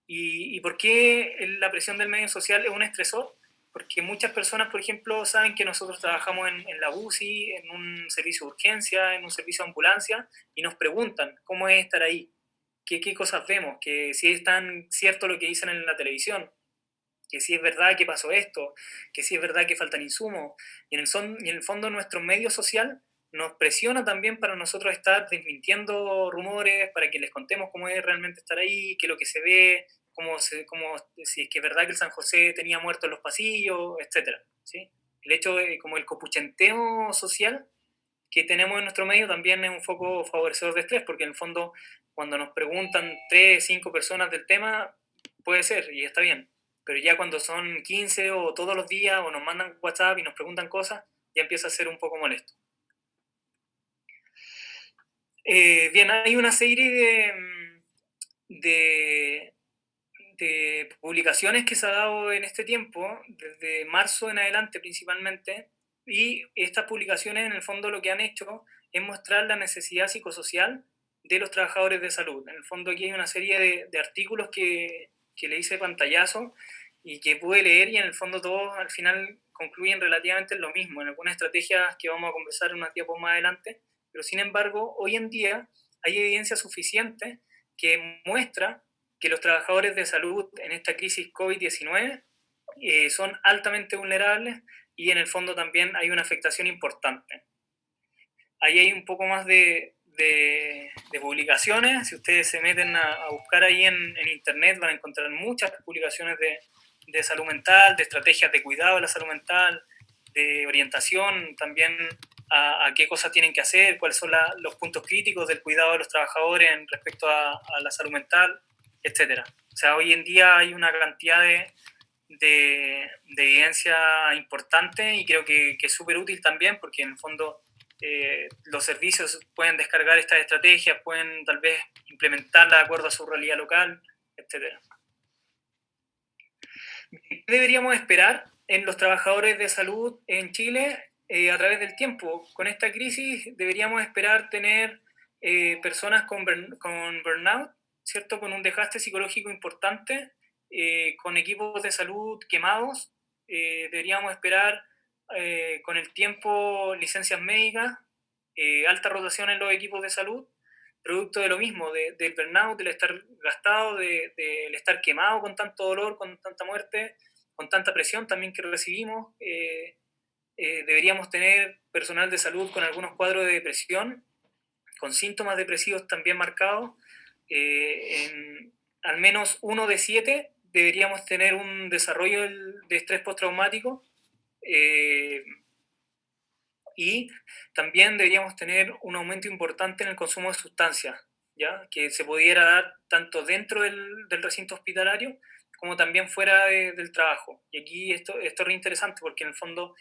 ¿Y por qué la presión del medio social es un estresor? Porque muchas personas, por ejemplo, saben que nosotros trabajamos en la UCI, en un servicio de urgencia, en un servicio de ambulancia, y nos preguntan cómo es estar ahí, qué cosas vemos, que si es tan cierto lo que dicen en la televisión, que si es verdad que pasó esto, que si es verdad que faltan insumos. Y en el fondo nuestro medio social nos presiona también para nosotros estar desmintiendo rumores, para que les contemos cómo es realmente estar ahí, qué es lo que se ve, si es que es verdad que el San José tenía muertos en los pasillos, etc. ¿Sí? El hecho de como el copuchenteo social que tenemos en nuestro medio también es un foco favorecedor de estrés, porque en el fondo cuando nos preguntan 3, 5 personas del tema, puede ser y está bien, pero ya cuando son 15 o todos los días o nos mandan WhatsApp y nos preguntan cosas, ya empieza a ser un poco molesto. Bien, hay una serie de, de publicaciones que se ha dado en este tiempo, desde marzo en adelante principalmente, y estas publicaciones en el fondo lo que han hecho es mostrar la necesidad psicosocial de los trabajadores de salud. En el fondo aquí hay una serie de artículos que le hice pantallazo y que pude leer y en el fondo todos al final concluyen relativamente en lo mismo, en algunas estrategias que vamos a conversar en unas diapos más adelante, pero sin embargo hoy en día hay evidencia suficiente que muestra que los trabajadores de salud en esta crisis COVID-19 son altamente vulnerables y en el fondo también hay una afectación importante. Ahí hay un poco más de publicaciones. Si ustedes se meten a buscar ahí en internet van a encontrar muchas publicaciones de salud mental, de estrategias de cuidado de la salud mental, de orientación también a qué cosas tienen que hacer, cuáles son los puntos críticos del cuidado de los trabajadores en respecto a la salud mental, etcétera. O sea, hoy en día hay una cantidad de evidencia importante y creo que es súper útil también porque en el fondo los servicios pueden descargar estas estrategias, pueden tal vez implementarlas de acuerdo a su realidad local, etcétera. ¿Qué deberíamos esperar en los trabajadores de salud en Chile? a través del tiempo. Con esta crisis deberíamos esperar tener personas con burnout, ¿cierto? Con un desgaste psicológico importante, con equipos de salud quemados. Deberíamos esperar con el tiempo licencias médicas, alta rotación en los equipos de salud, producto de lo mismo, del burnout, del estar gastado, del estar quemado con tanto dolor, con tanta muerte, con tanta presión también que recibimos. Deberíamos tener personal de salud con algunos cuadros de depresión, con síntomas depresivos también marcados. En al menos 1 de 7 deberíamos tener un desarrollo de estrés postraumático. Y también deberíamos tener un aumento importante en el consumo de sustancias, ¿ya? Que se pudiera dar tanto dentro del recinto hospitalario como también fuera del trabajo. Y aquí esto es re interesante porque en el fondo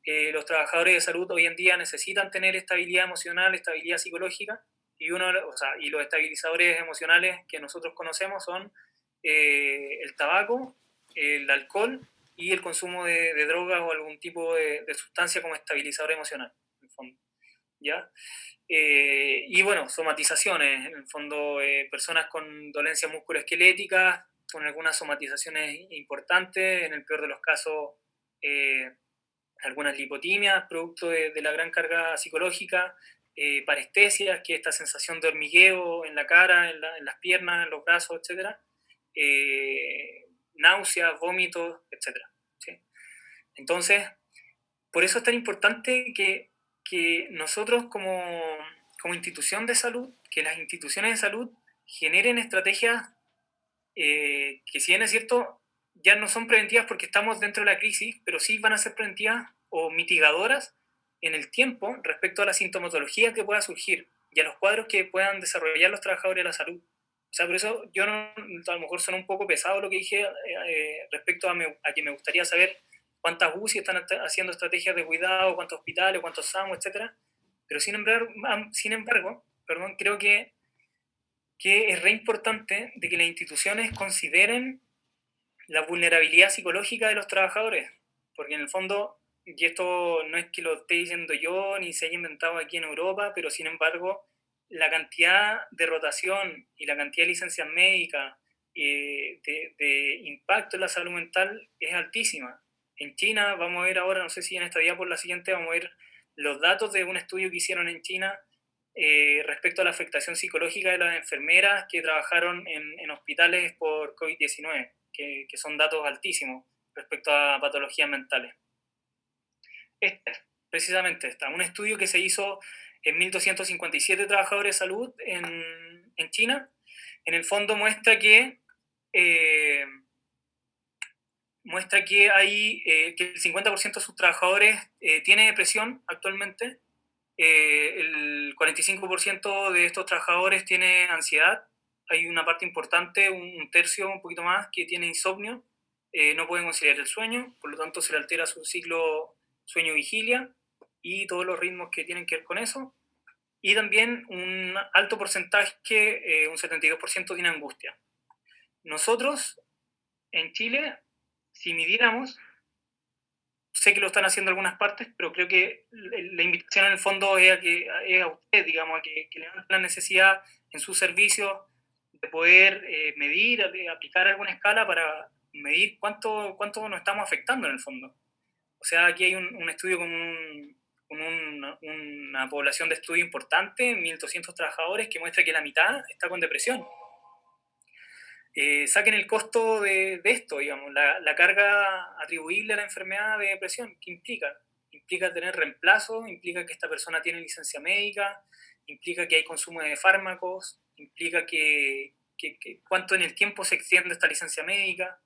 los trabajadores de salud hoy en día necesitan tener estabilidad emocional, estabilidad psicológica, y, y los estabilizadores emocionales que nosotros conocemos son el tabaco, el alcohol y el consumo de drogas o algún tipo de sustancia como estabilizador emocional, en el fondo, ¿ya? Y bueno, somatizaciones, en el fondo, personas con dolencias musculoesqueléticas, con algunas somatizaciones importantes, en el peor de los casos, algunas lipotimias, producto de la gran carga psicológica, parestesias, que es esta sensación de hormigueo en la cara, en las piernas, en los brazos, etc. Náuseas, vómitos, etc. ¿Sí? Entonces, por eso es tan importante que nosotros como institución de salud, que las instituciones de salud generen estrategias que si bien es cierto, ya no son preventivas porque estamos dentro de la crisis, pero sí van a ser preventivas o mitigadoras en el tiempo respecto a la sintomatología que pueda surgir y a los cuadros que puedan desarrollar los trabajadores de la salud. O sea, por eso yo no, a lo mejor suena un poco pesado lo que dije respecto a que me gustaría saber cuántas UCI están haciendo estrategias de cuidado, cuántos hospitales, cuántos SAMU, etcétera. Pero sin embargo, perdón, creo que es re importante de que las instituciones consideren la vulnerabilidad psicológica de los trabajadores, porque en el fondo, y esto no es que lo esté diciendo yo ni se haya inventado aquí en Europa, pero sin embargo, la cantidad de rotación y la cantidad de licencias médicas de impacto en la salud mental es altísima. En China, vamos a ver ahora, no sé si en esta día por la siguiente, vamos a ver los datos de un estudio que hicieron en China respecto a la afectación psicológica de las enfermeras que trabajaron en hospitales por COVID-19, que son datos altísimos respecto a patologías mentales. Precisamente está, un estudio que se hizo en 1.257 trabajadores de salud en China, en el fondo muestra que hay que el 50% de sus trabajadores tiene depresión actualmente, el 45% de estos trabajadores tiene ansiedad, hay una parte importante, un tercio, un poquito más, que tiene insomnio, no pueden conciliar el sueño, por lo tanto se le altera su ciclo sueño-vigilia y todos los ritmos que tienen que ver con eso. Y también un alto porcentaje, un 72%, tiene angustia. Nosotros, en Chile, si midiéramos, sé que lo están haciendo algunas partes, pero creo que la invitación en el fondo es a usted, digamos, a que levanten la necesidad en sus servicios de poder medir, de aplicar alguna escala para medir cuánto nos estamos afectando en el fondo. O sea, aquí hay un estudio con una población de estudio importante, 1.200 trabajadores, que muestra que la mitad está con depresión. Saquen el costo de esto, digamos, la carga atribuible a la enfermedad de depresión, ¿qué implica? Implica tener reemplazo, implica que esta persona tiene licencia médica, implica que hay consumo de fármacos, implica que cuánto en el tiempo se extiende esta licencia médica.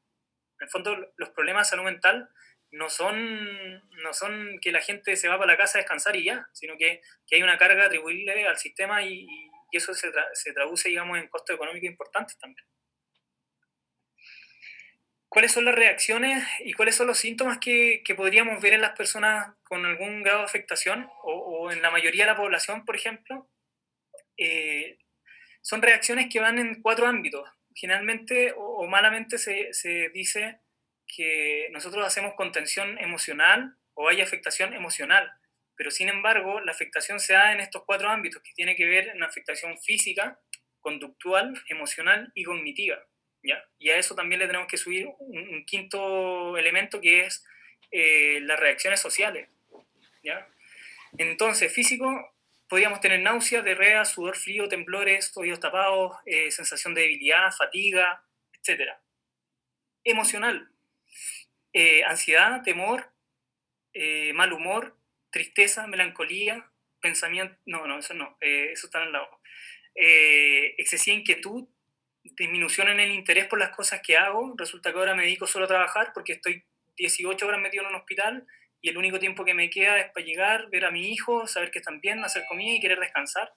En el fondo, los problemas de salud mental no son que la gente se va para la casa a descansar y ya, sino que hay una carga atribuible al sistema y eso se traduce, digamos, en costos económicos importantes también. ¿Cuáles son las reacciones y cuáles son los síntomas que podríamos ver en las personas con algún grado de afectación o en la mayoría de la población, por ejemplo? Son reacciones que van en 4 ámbitos. Generalmente o malamente se dice que nosotros hacemos contención emocional o hay afectación emocional. Pero sin embargo, la afectación se da en estos 4 ámbitos, que tiene que ver en una afectación física, conductual, emocional y cognitiva, ¿ya? Y a eso también le tenemos que subir un quinto elemento, que es las reacciones sociales, ¿ya? Entonces, físico, podríamos tener náuseas, diarrea, sudor frío, temblores, oídos tapados, sensación de debilidad, fatiga, etc. Emocional, ansiedad, temor, mal humor, tristeza, melancolía, pensamiento, no, eso no, eso está al lado. Excesiva inquietud, disminución en el interés por las cosas que hago, resulta que ahora me dedico solo a trabajar porque estoy 18 horas metido en un hospital y el único tiempo que me queda es para llegar, ver a mi hijo, saber que están bien, hacer comida y querer descansar.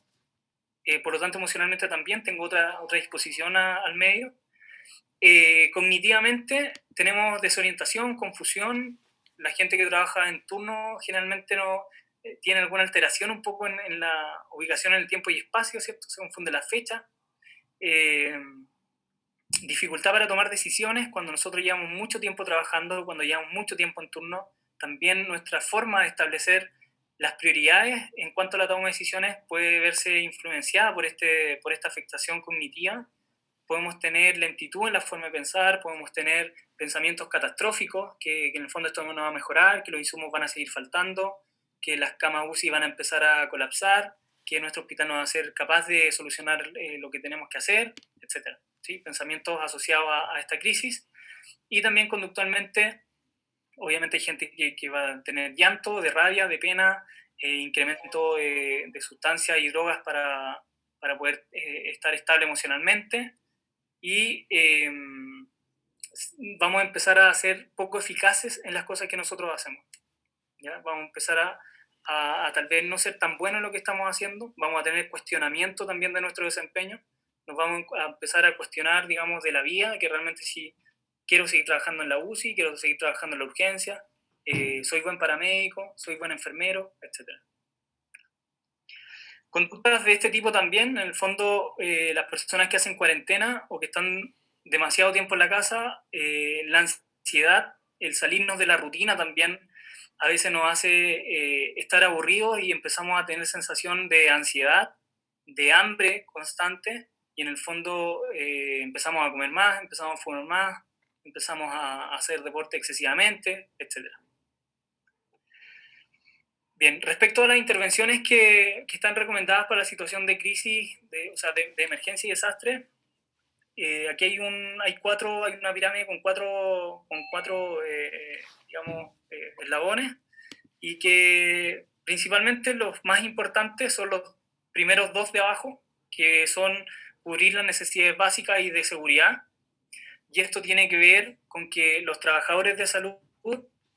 Por lo tanto, emocionalmente también tengo otra disposición al medio. Cognitivamente tenemos desorientación, confusión. La gente que trabaja en turno generalmente no tiene alguna alteración un poco en la ubicación en el tiempo y espacio, ¿cierto? Se confunde la fecha. Dificultad para tomar decisiones cuando nosotros llevamos mucho tiempo trabajando, cuando llevamos mucho tiempo en turno. También nuestra forma de establecer las prioridades en cuanto a la toma de decisiones puede verse influenciada por esta afectación cognitiva. Podemos tener lentitud en la forma de pensar, podemos tener pensamientos catastróficos, que en el fondo esto no va a mejorar, que los insumos van a seguir faltando, que las camas UCI van a empezar a colapsar, que nuestro hospital no va a ser capaz de solucionar lo que tenemos que hacer, etc. ¿Sí? Pensamientos asociados a esta crisis. Y también conductualmente, obviamente hay gente que va a tener llanto, de rabia, de pena, incremento de sustancias y drogas para poder estar estable emocionalmente. Y vamos a empezar a ser poco eficaces en las cosas que nosotros hacemos. ¿Ya? Vamos a empezar a tal vez no ser tan buenos en lo que estamos haciendo, vamos a tener cuestionamiento también de nuestro desempeño, nos vamos a empezar a cuestionar, digamos, de la vida, que realmente si quiero seguir trabajando en la UCI, quiero seguir trabajando en la urgencia, soy buen paramédico, soy buen enfermero, etc. Conductas de este tipo también, en el fondo, las personas que hacen cuarentena o que están demasiado tiempo en la casa, la ansiedad, el salirnos de la rutina también a veces nos hace estar aburridos y empezamos a tener sensación de ansiedad, de hambre constante y en el fondo empezamos a comer más, empezamos a fumar más, empezamos a hacer deporte excesivamente, etc. Bien, respecto a las intervenciones que están recomendadas para la situación de crisis, o sea, de emergencia y desastre, aquí hay una pirámide con cuatro digamos, eslabones, y que principalmente los más importantes son los primeros 2 de abajo, que son cubrir las necesidades básicas y de seguridad, y esto tiene que ver con que los trabajadores de salud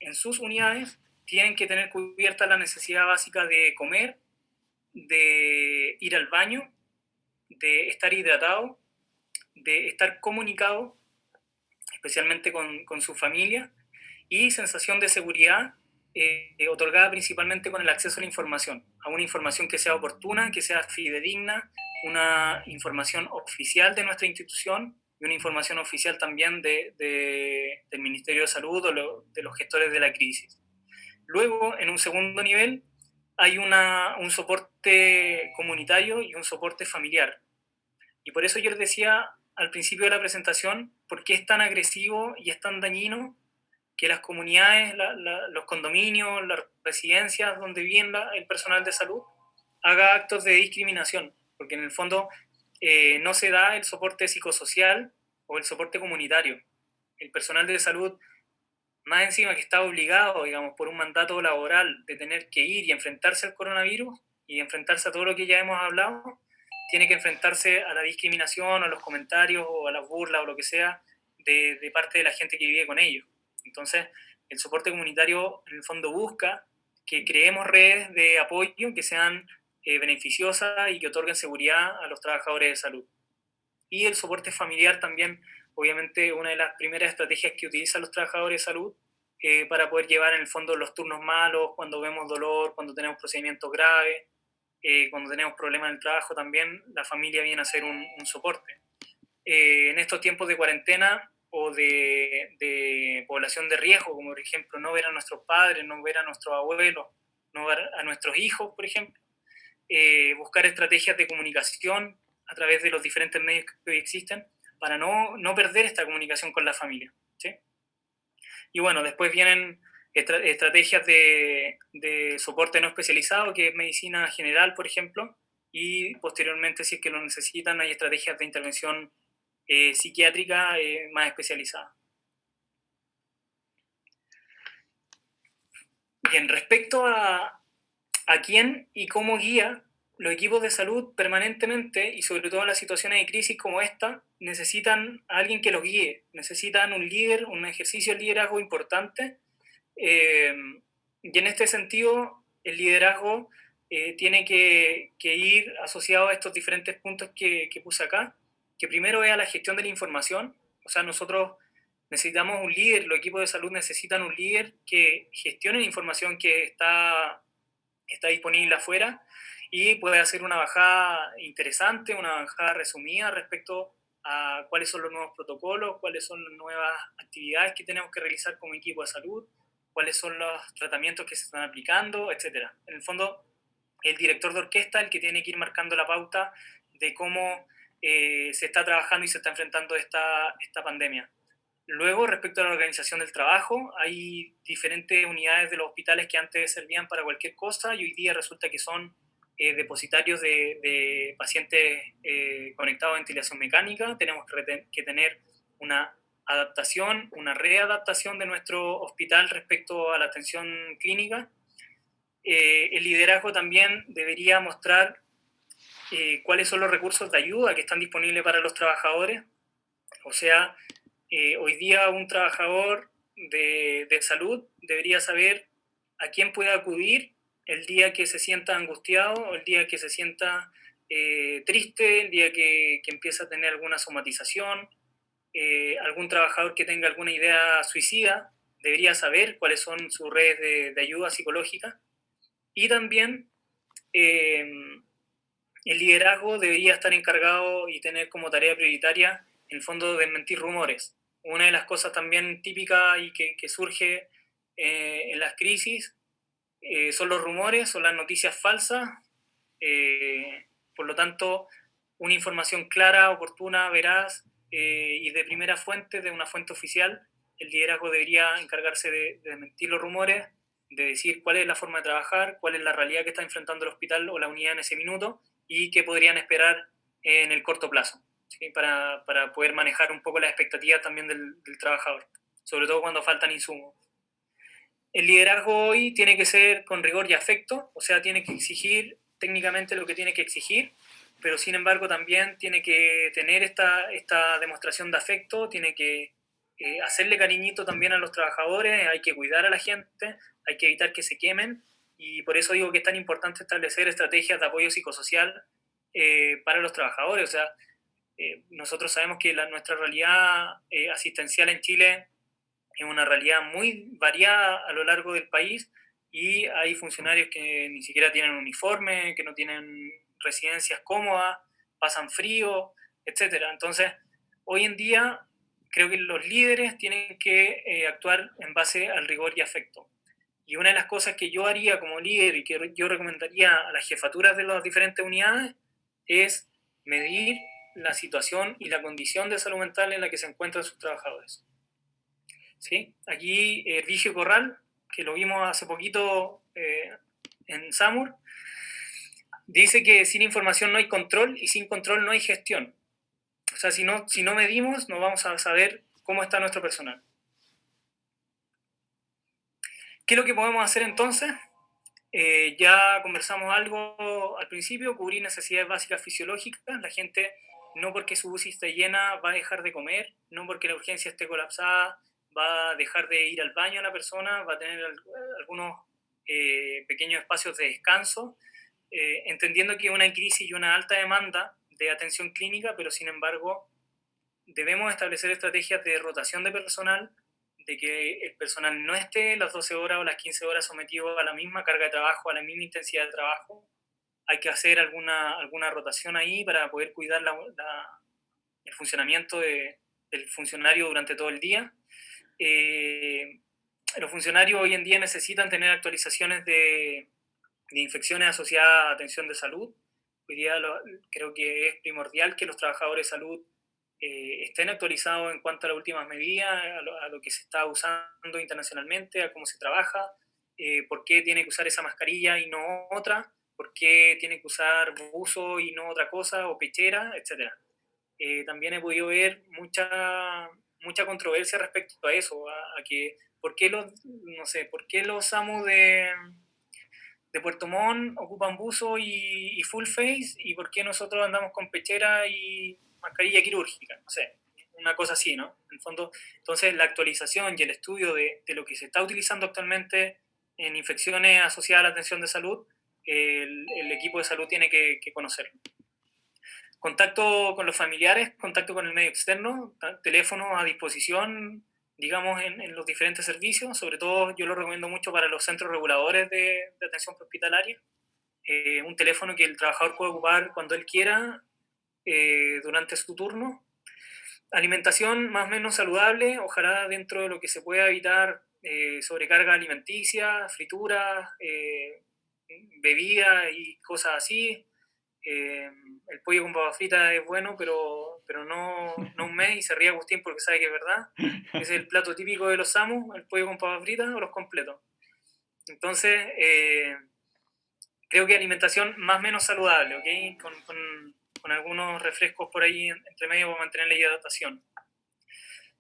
en sus unidades tienen que tener cubierta la necesidad básica de comer, de ir al baño, de estar hidratado, de estar comunicado, especialmente con su familia, y sensación de seguridad otorgada principalmente con el acceso a la información, a una información que sea oportuna, que sea fidedigna, una información oficial de nuestra institución y una información oficial también del Ministerio de Salud o de los gestores de la crisis. Luego, en un segundo nivel, hay un soporte comunitario y un soporte familiar. Y por eso yo les decía al principio de la presentación, por qué es tan agresivo y es tan dañino que las comunidades, los condominios, las residencias donde vive el personal de salud haga actos de discriminación, porque en el fondo no se da el soporte psicosocial o el soporte comunitario. El personal de salud, más encima que está obligado, digamos, por un mandato laboral de tener que ir y enfrentarse al coronavirus y enfrentarse a todo lo que ya hemos hablado, tiene que enfrentarse a la discriminación, a los comentarios o a las burlas o lo que sea de parte de la gente que vive con ellos. Entonces, el soporte comunitario en el fondo busca que creemos redes de apoyo que sean beneficiosas y que otorguen seguridad a los trabajadores de salud. Y el soporte familiar también, obviamente, una de las primeras estrategias que utilizan los trabajadores de salud para poder llevar en el fondo los turnos malos, cuando vemos dolor, cuando tenemos procedimientos graves, cuando tenemos problemas en el trabajo también, la familia viene a ser un soporte. En estos tiempos de cuarentena o de población de riesgo, como por ejemplo no ver a nuestros padres, no ver a nuestros abuelos, no ver a nuestros hijos, por ejemplo, buscar estrategias de comunicación a través de los diferentes medios que hoy existen para no perder esta comunicación con la familia, ¿sí? Y bueno, después vienen estrategias de soporte no especializado, que es medicina general, por ejemplo, y posteriormente, si es que lo necesitan, hay estrategias de intervención psiquiátrica más especializada. Bien, respecto a quién y cómo guía, los equipos de salud permanentemente, y sobre todo en las situaciones de crisis como esta, necesitan a alguien que los guíe, necesitan un líder, un ejercicio de liderazgo importante, y en este sentido el liderazgo tiene que ir asociado a estos diferentes puntos que puse acá, que primero es a la gestión de la información, o sea, nosotros necesitamos un líder, los equipos de salud necesitan un líder que gestione la información que está disponible afuera y puede hacer una bajada interesante, una bajada resumida respecto a cuáles son los nuevos protocolos, cuáles son las nuevas actividades que tenemos que realizar como equipo de salud, cuáles son los tratamientos que se están aplicando, etcétera. En el fondo, el director de orquesta el que tiene que ir marcando la pauta de cómo se está trabajando y se está enfrentando esta pandemia. Luego, respecto a la organización del trabajo, hay diferentes unidades de los hospitales que antes servían para cualquier cosa y hoy día resulta que son depositarios de pacientes conectados a ventilación mecánica. Tenemos que tener una adaptación, una readaptación de nuestro hospital respecto a la atención clínica. El liderazgo también debería mostrar cuáles son los recursos de ayuda que están disponibles para los trabajadores. O sea, hoy día un trabajador de salud debería saber a quién puede acudir el día que se sienta angustiado, o el día que se sienta triste, el día que empieza a tener alguna somatización, algún trabajador que tenga alguna idea suicida, debería saber cuáles son sus redes de ayuda psicológica. Y también eh, el liderazgo debería estar encargado y tener como tarea prioritaria, en el fondo, desmentir rumores. Una de las cosas también típicas y que surge en las crisis son los rumores, son las noticias falsas. Por lo tanto, una información clara, oportuna, veraz y de primera fuente, de una fuente oficial, el liderazgo debería encargarse de desmentir los rumores, de decir cuál es la forma de trabajar, cuál es la realidad que está enfrentando el hospital o la unidad en ese minuto y qué podrían esperar en el corto plazo, ¿sí? Para poder manejar un poco las expectativas también del trabajador, sobre todo cuando faltan insumos. El liderazgo hoy tiene que ser con rigor y afecto, o sea, tiene que exigir técnicamente lo que tiene que exigir, pero sin embargo también tiene que tener esta demostración de afecto, tiene que hacerle cariñito también a los trabajadores, hay que cuidar a la gente, hay que evitar que se quemen, y por eso digo que es tan importante establecer estrategias de apoyo psicosocial para los trabajadores. O sea, nosotros sabemos que nuestra realidad asistencial en Chile es una realidad muy variada a lo largo del país y hay funcionarios que ni siquiera tienen uniforme, que no tienen residencias cómodas, pasan frío, etcétera. Entonces, hoy en día creo que los líderes tienen que actuar en base al rigor y afecto. Y una de las cosas que yo haría como líder y que yo recomendaría a las jefaturas de las diferentes unidades es medir la situación y la condición de salud mental en la que se encuentran sus trabajadores. ¿Sí? Aquí Vigio Corral, que lo vimos hace poquito en SAMUR, dice que sin información no hay control y sin control no hay gestión. O sea, si no medimos, no vamos a saber cómo está nuestro personal. ¿Qué es lo que podemos hacer entonces? Ya conversamos algo al principio, cubrir necesidades básicas fisiológicas. La gente, no porque su UCI esté llena, va a dejar de comer, no porque la urgencia esté colapsada, va a dejar de ir al baño la persona, va a tener algunos pequeños espacios de descanso, entendiendo que hay una crisis y una alta demanda de atención clínica, pero sin embargo debemos establecer estrategias de rotación de personal, de que el personal no esté las 12 horas o las 15 horas sometido a la misma carga de trabajo, a la misma intensidad de trabajo. Hay que hacer alguna rotación ahí para poder cuidar el funcionamiento del funcionario durante todo el día. Los funcionarios hoy en día necesitan tener actualizaciones infecciones asociadas a atención de salud. Hoy día creo que es primordial que los trabajadores de salud estén actualizados en cuanto a las últimas medidas, a lo que se está usando internacionalmente, a cómo se trabaja, por qué tiene que usar esa mascarilla y no otra, por qué tiene que usar buzo y no otra cosa, o pechera, etc. También he podido ver mucha controversia respecto a eso, a que por qué no sé, por qué los amos de Puerto Montt ocupan buzo y full face, y por qué nosotros andamos con pechera y mascarilla quirúrgica, no sé, una cosa así, ¿no? En el fondo, entonces la actualización y el estudio de lo que se está utilizando actualmente en infecciones asociadas a la atención de salud, el equipo de salud tiene que conocerlo. Contacto con los familiares, contacto con el medio externo, teléfono a disposición, digamos, en los diferentes servicios. Sobre todo yo lo recomiendo mucho para los centros reguladores de atención hospitalaria. Un teléfono que el trabajador puede ocupar cuando él quiera, durante su turno. Alimentación más o menos saludable, ojalá dentro de lo que se pueda evitar sobrecarga alimenticia, frituras, bebida y cosas así. El pollo con papas fritas es bueno, pero no un mes, y se ríe Agustín porque sabe que es verdad. Ese es el plato típico de los SAMU, el pollo con papas fritas o los completos. Entonces, creo que alimentación más o menos saludable, ¿ok? Con algunos refrescos por ahí entre medio para mantener la hidratación.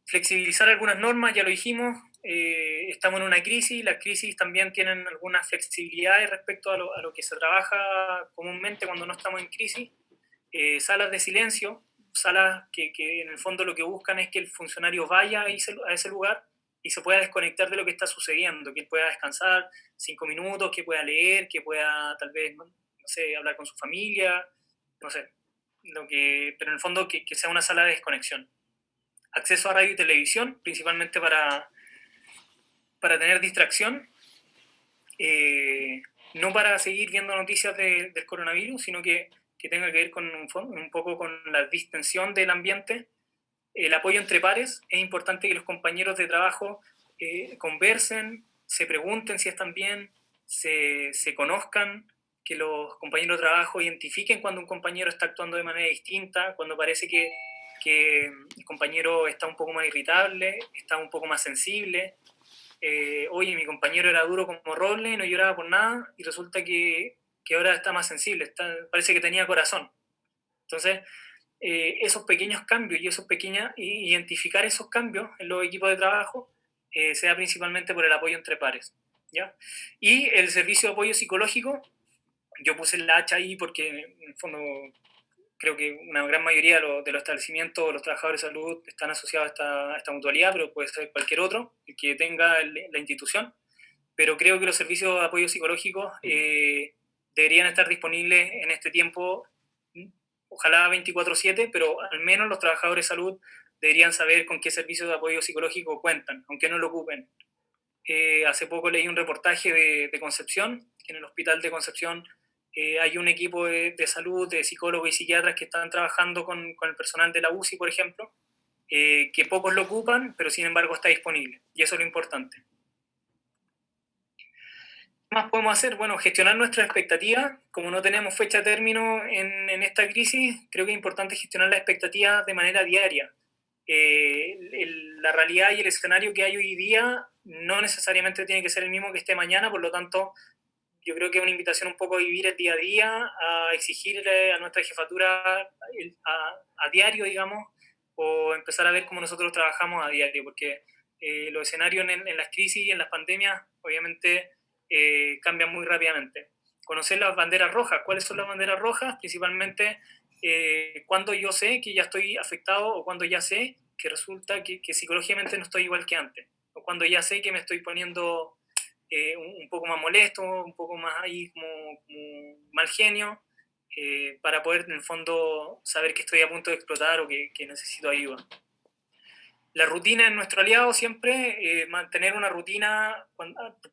Flexibilizar algunas normas, ya lo dijimos, estamos en una crisis, las crisis también tienen algunas flexibilidades respecto a lo que se trabaja comúnmente cuando no estamos en crisis. Salas de silencio, salas que en el fondo lo que buscan es que el funcionario vaya a ese lugar y se pueda desconectar de lo que está sucediendo, que él pueda descansar 5 minutos, que pueda leer, que pueda tal vez, no sé, hablar con su familia, no sé, pero en el fondo que sea una sala de desconexión. Acceso a radio y televisión, principalmente para tener distracción, no para seguir viendo noticias del coronavirus, sino que tenga que ver con un poco con la distensión del ambiente. El apoyo entre pares, es importante que los compañeros de trabajo conversen, se pregunten si están bien, se conozcan, que los compañeros de trabajo identifiquen cuando un compañero está actuando de manera distinta, cuando parece que el compañero está un poco más irritable, está un poco más sensible. Oye, mi compañero era duro como roble, no lloraba por nada, y resulta que ahora está más sensible, parece que tenía corazón. Entonces, esos pequeños cambios identificar esos cambios en los equipos de trabajo, se da principalmente por el apoyo entre pares, ¿ya? Y el servicio de apoyo psicológico, yo puse la hacha ahí porque en el fondo creo que una gran mayoría de los establecimientos, los trabajadores de salud están asociados a esta mutualidad, pero puede ser cualquier otro el que tenga la institución. Pero creo que los servicios de apoyo psicológico deberían estar disponibles en este tiempo, ojalá 24/7, pero al menos los trabajadores de salud deberían saber con qué servicios de apoyo psicológico cuentan, aunque no lo ocupen. Hace poco leí un reportaje de Concepción, que en el hospital de Concepción hay un equipo de salud, de psicólogos y psiquiatras que están trabajando con el personal de la UCI, por ejemplo, que pocos lo ocupan, pero sin embargo está disponible, y eso es lo importante. ¿Qué más podemos hacer? Bueno, gestionar nuestras expectativas. Como no tenemos fecha de término en esta crisis, creo que es importante gestionar las expectativas de manera diaria. La realidad y el escenario que hay hoy día no necesariamente tiene que ser el mismo que esté mañana, por lo tanto, yo creo que es una invitación un poco a vivir el día a día, a exigirle a nuestra jefatura a diario, digamos, o empezar a ver cómo nosotros trabajamos a diario, porque los escenarios en las crisis y en las pandemias, obviamente, cambian muy rápidamente. Conocer las banderas rojas. ¿Cuáles son las banderas rojas? Principalmente cuando yo sé que ya estoy afectado, o cuando ya sé que resulta que psicológicamente no estoy igual que antes, o cuando ya sé que me estoy poniendo un poco más molesto, un poco más ahí como mal genio, para poder en el fondo saber que estoy a punto de explotar o que necesito ayuda. La rutina es nuestro aliado siempre, mantener una rutina,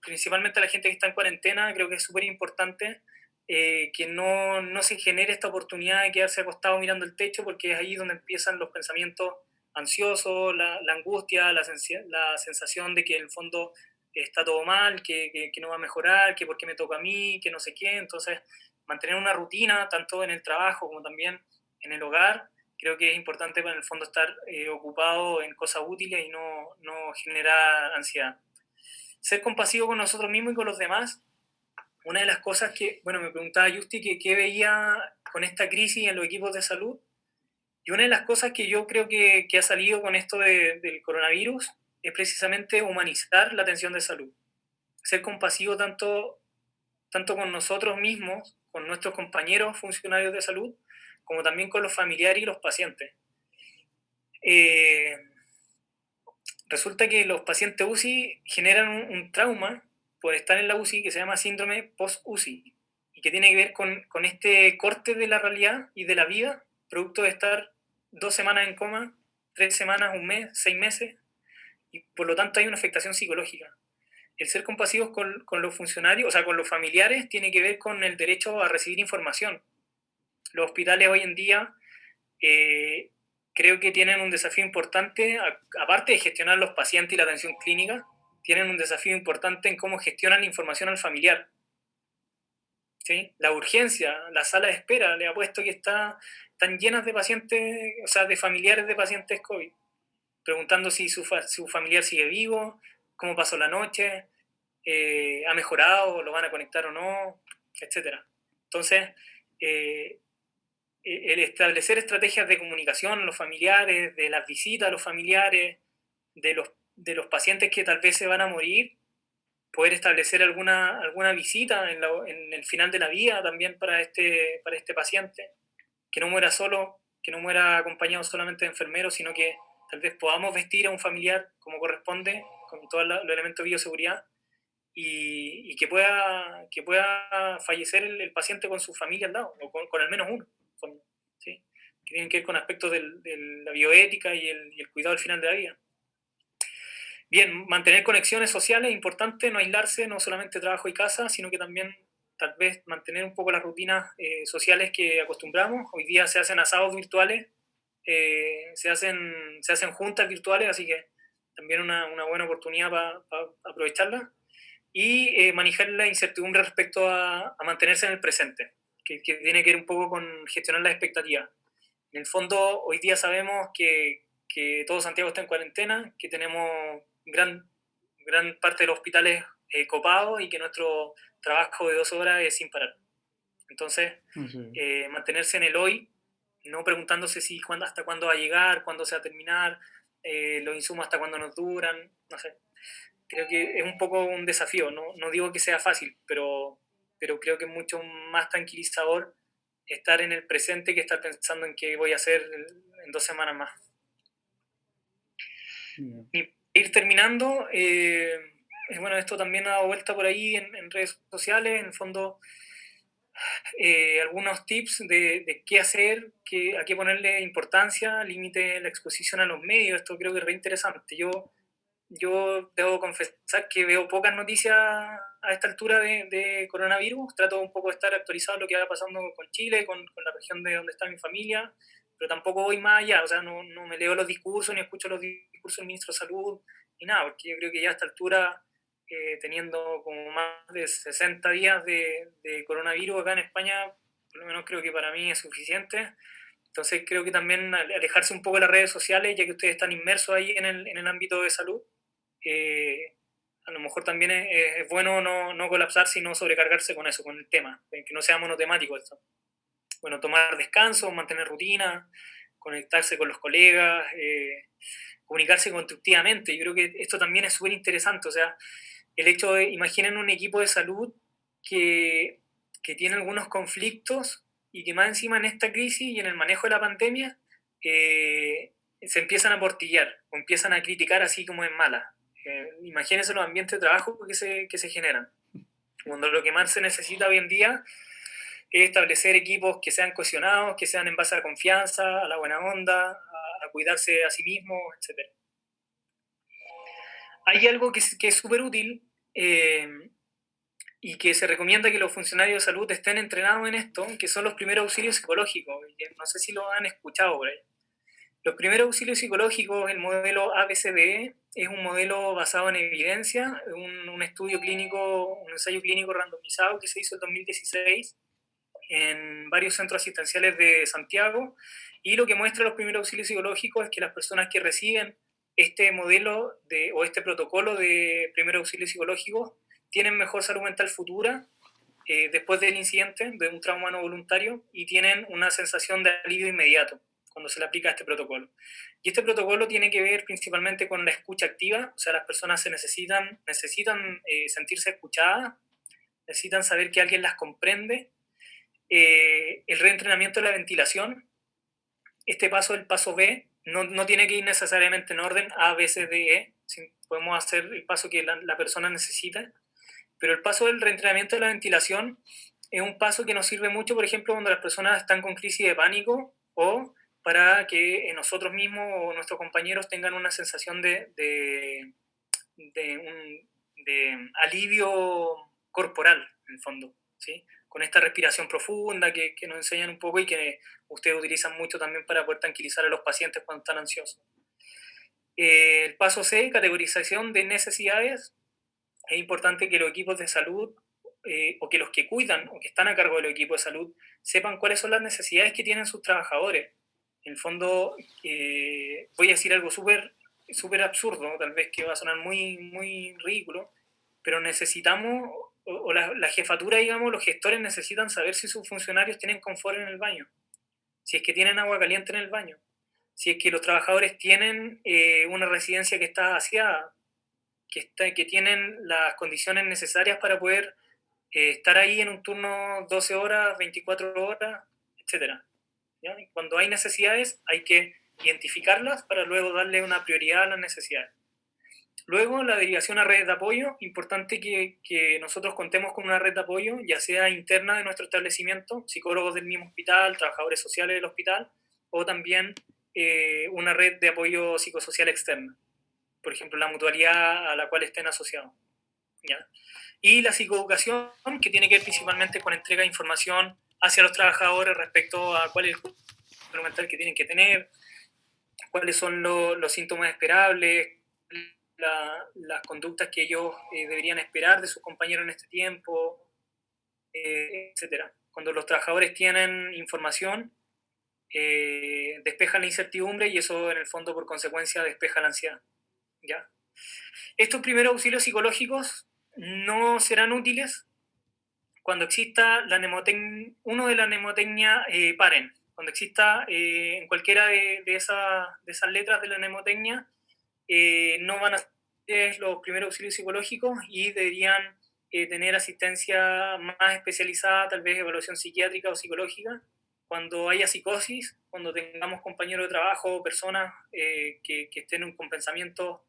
principalmente la gente que está en cuarentena, creo que es súper importante, que no se genere esta oportunidad de quedarse acostado mirando el techo, porque es ahí donde empiezan los pensamientos ansiosos, la angustia, la sensación de que en el fondo está todo mal, que no va a mejorar, que por qué me toca a mí, que no sé qué. Entonces, mantener una rutina, tanto en el trabajo como también en el hogar, creo que es importante para en el fondo estar ocupado en cosas útiles y no generar ansiedad. Ser compasivo con nosotros mismos y con los demás. Una de las cosas que, bueno, me preguntaba Justi que qué veía con esta crisis en los equipos de salud. Y una de las cosas que yo creo que ha salido con esto del coronavirus es precisamente humanizar la atención de salud. Ser compasivo tanto con nosotros mismos, con nuestros compañeros funcionarios de salud, como también con los familiares y los pacientes. Resulta que los pacientes UCI generan un trauma por estar en la UCI que se llama síndrome post-UCI y que tiene que ver con este corte de la realidad y de la vida, producto de estar 2 semanas en coma, 3 semanas, un mes, 6 meses, y por lo tanto hay una afectación psicológica. El ser compasivos con los funcionarios, o sea, con los familiares, tiene que ver con el derecho a recibir información. Los hospitales hoy en día creo que tienen un desafío importante, aparte de gestionar los pacientes y la atención clínica, tienen un desafío importante en cómo gestionan la información al familiar. ¿Sí? La urgencia, la sala de espera, le apuesto que están llenas de pacientes, o sea, de familiares de pacientes COVID, preguntando si su familiar sigue vivo, cómo pasó la noche, ha mejorado, lo van a conectar o no, etcétera. Entonces, el establecer estrategias de comunicación a los familiares, de las visitas a los familiares, de los pacientes que tal vez se van a morir, poder establecer alguna visita en el final de la vida también para este paciente, que no muera solo, que no muera acompañado solamente de enfermeros, sino que tal vez podamos vestir a un familiar como corresponde, con todos los elementos de bioseguridad, y que pueda fallecer el paciente con su familia al lado, o con al menos uno, ¿sí? Que tienen que ver con aspectos de la bioética y el cuidado al final de la vida. Bien, mantener conexiones sociales es importante, no aislarse, no solamente trabajo y casa, sino que también tal vez mantener un poco las rutinas sociales que acostumbramos. Hoy día se hacen asados virtuales, se hacen juntas virtuales, así que también una buena oportunidad para aprovecharla. Y manejar la incertidumbre respecto a mantenerse en el presente, que tiene que ver un poco con gestionar las expectativas. En el fondo, hoy día sabemos que todo Santiago está en cuarentena, que tenemos gran parte de los hospitales copados y que nuestro trabajo de 2 horas es sin parar. Entonces, mantenerse en el hoy, no preguntándose hasta cuándo va a llegar, cuándo se va a terminar, los insumos hasta cuándo nos duran, no sé. Creo que es un poco un desafío, no digo que sea fácil, pero creo que es mucho más tranquilizador estar en el presente que estar pensando en qué voy a hacer en 2 semanas más. Y ir terminando, bueno, esto también ha dado vuelta por ahí en redes sociales, en el fondo, algunos tips de qué hacer, a qué ponerle importancia, límite la exposición a los medios, esto creo que es re interesante. Yo debo confesar que veo pocas noticias a esta altura de coronavirus. Trato un poco de estar actualizado en lo que va pasando con Chile, con la región de donde está mi familia, pero tampoco voy más allá. O sea, no me leo los discursos ni escucho los discursos del ministro de Salud ni nada, porque yo creo que ya a esta altura, teniendo como más de 60 días de coronavirus acá en España, por lo menos creo que para mí es suficiente. Entonces creo que también alejarse un poco de las redes sociales, ya que ustedes están inmersos ahí en el ámbito de salud. A lo mejor también es bueno no colapsar, sino sobrecargarse con eso, con el tema, que no sea monotemático esto. Bueno, tomar descanso, mantener rutina, conectarse con los colegas, comunicarse constructivamente. Yo creo que esto también es súper interesante. O sea, el hecho de, imaginen un equipo de salud que tiene algunos conflictos y que más encima en esta crisis y en el manejo de la pandemia se empiezan a portillar o empiezan a criticar así como en mala. Imagínense los ambientes de trabajo que se generan. Cuando lo que más se necesita hoy en día es establecer equipos que sean cohesionados, que sean en base a la confianza, a la buena onda, a cuidarse a sí mismos, etc. Hay algo que es súper útil y que se recomienda que los funcionarios de salud estén entrenados en esto, que son los primeros auxilios psicológicos. No sé si lo han escuchado por ahí. Los primeros auxilios psicológicos, el modelo ABCDE, es un modelo basado en evidencia, un estudio clínico, un ensayo clínico randomizado que se hizo en 2016 en varios centros asistenciales de Santiago, y lo que muestra los primeros auxilios psicológicos es que las personas que reciben este modelo o este protocolo de primeros auxilios psicológicos tienen mejor salud mental futura después del incidente, de un trauma no voluntario, y tienen una sensación de alivio inmediato cuando se le aplica este protocolo. Y este protocolo tiene que ver principalmente con la escucha activa, o sea, las personas necesitan sentirse escuchadas, necesitan saber que alguien las comprende, el reentrenamiento de la ventilación, este paso, el paso B, no tiene que ir necesariamente en orden A, B, C, D, E, podemos hacer el paso que la persona necesita, pero el paso del reentrenamiento de la ventilación es un paso que nos sirve mucho, por ejemplo, cuando las personas están con crisis de pánico o para que nosotros mismos o nuestros compañeros tengan una sensación de alivio corporal, en el fondo, ¿sí? Con esta respiración profunda que nos enseñan un poco y que ustedes utilizan mucho también para poder tranquilizar a los pacientes cuando están ansiosos. El paso C, categorización de necesidades. Es importante que los equipos de salud o que los que cuidan o que están a cargo de los equipos de salud sepan cuáles son las necesidades que tienen sus trabajadores. En el fondo, voy a decir algo súper absurdo, tal vez que va a sonar muy ridículo, pero necesitamos, o la jefatura, digamos, los gestores necesitan saber si sus funcionarios tienen confort en el baño, si es que tienen agua caliente en el baño, si es que los trabajadores tienen una residencia que está vaciada, que tienen las condiciones necesarias para poder estar ahí en un turno 12 horas, 24 horas, etc. ¿Ya? Cuando hay necesidades hay que identificarlas para luego darle una prioridad a las necesidades. Luego, la derivación a redes de apoyo. Importante que nosotros contemos con una red de apoyo, ya sea interna de nuestro establecimiento, psicólogos del mismo hospital, trabajadores sociales del hospital, o también una red de apoyo psicosocial externa, por ejemplo, la mutualidad a la cual estén asociados. ¿Ya? Y la psicoeducación, que tiene que ver principalmente con entrega de información hacia los trabajadores respecto a cuál es el cuadro mental que tienen que tener, cuáles son los síntomas esperables, las conductas que ellos deberían esperar de sus compañeros en este tiempo, etc. Cuando los trabajadores tienen información, despejan la incertidumbre y eso en el fondo por consecuencia despeja la ansiedad. ¿Ya? Estos primeros auxilios psicológicos no serán útiles cuando exista uno de la mnemotecnia paren. Cuando exista en cualquiera de esas letras de la mnemotecnia, no van a ser los primeros auxilios psicológicos y deberían tener asistencia más especializada, tal vez evaluación psiquiátrica o psicológica, cuando haya psicosis, cuando tengamos compañeros de trabajo o personas que estén con pensamientos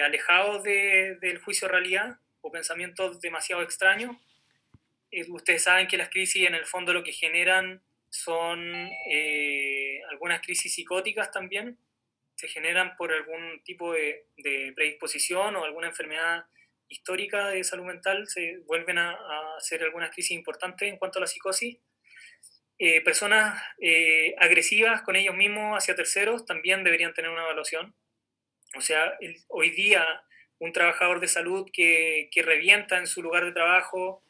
alejados del juicio de realidad o pensamientos demasiado extraños. Ustedes saben que las crisis en el fondo lo que generan son algunas crisis psicóticas también, se generan por algún tipo de predisposición o alguna enfermedad histórica de salud mental, se vuelven a hacer algunas crisis importantes en cuanto a la psicosis. Personas agresivas con ellos mismos hacia terceros también deberían tener una evaluación. O sea, hoy día un trabajador de salud que revienta en su lugar de trabajo,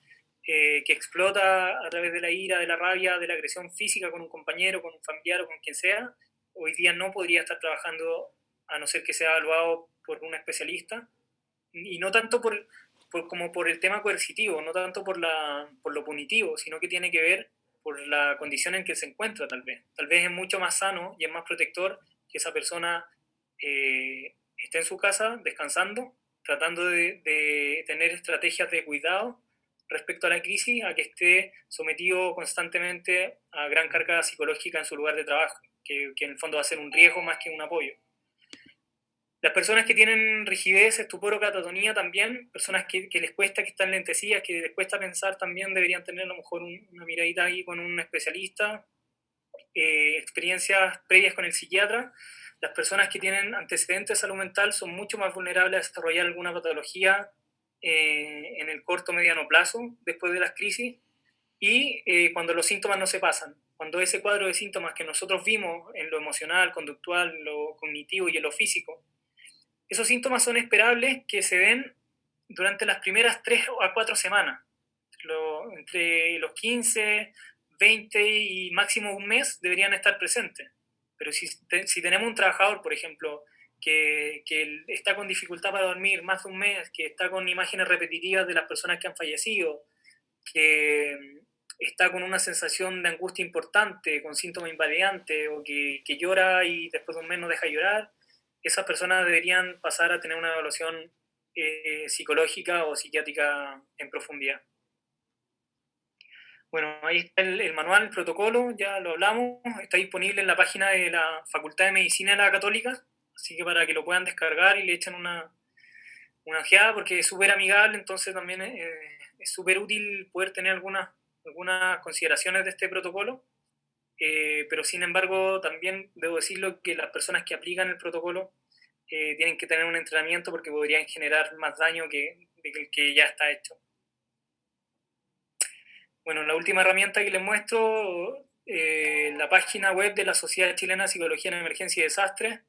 que explota a través de la ira, de la rabia, de la agresión física con un compañero, con un familiar o con quien sea, hoy día no podría estar trabajando a no ser que sea evaluado por un especialista. Y no tanto como por el tema coercitivo, no tanto por lo punitivo, sino que tiene que ver por la condición en que se encuentra tal vez. Tal vez es mucho más sano y es más protector que esa persona esté en su casa descansando, tratando de tener estrategias de cuidado respecto a la crisis, a que esté sometido constantemente a gran carga psicológica en su lugar de trabajo, que en el fondo va a ser un riesgo más que un apoyo. Las personas que tienen rigidez, estupor o catatonía también, personas que les cuesta, que están lentecillas, que les cuesta pensar también, deberían tener a lo mejor una miradita ahí con un especialista, experiencias previas con el psiquiatra. Las personas que tienen antecedentes de salud mental son mucho más vulnerables a desarrollar alguna patología en el corto o mediano plazo después de las crisis y cuando los síntomas no se pasan. Cuando ese cuadro de síntomas que nosotros vimos en lo emocional, conductual, lo cognitivo y en lo físico Esos síntomas son esperables que se den durante las primeras 3 a 4 semanas, entre los 15, 20 y máximo un mes deberían estar presentes. Pero si tenemos un trabajador, por ejemplo, que está con dificultad para dormir más de un mes, que está con imágenes repetitivas de las personas que han fallecido, que está con una sensación de angustia importante, con síntomas invalidantes, o que llora y después de un mes no deja llorar, esas personas deberían pasar a tener una evaluación psicológica o psiquiátrica en profundidad. Bueno, ahí está el manual, el protocolo, ya lo hablamos, está disponible en la página de la Facultad de Medicina de la Católica, así que para que lo puedan descargar y le echen una ojeada, porque es súper amigable, entonces también es súper útil poder tener algunas consideraciones de este protocolo, pero sin embargo también debo decirlo que las personas que aplican el protocolo tienen que tener un entrenamiento porque podrían generar más daño que el que ya está hecho. Bueno, la última herramienta que les muestro, la página web de la Sociedad Chilena de Psicología en Emergencia y Desastres.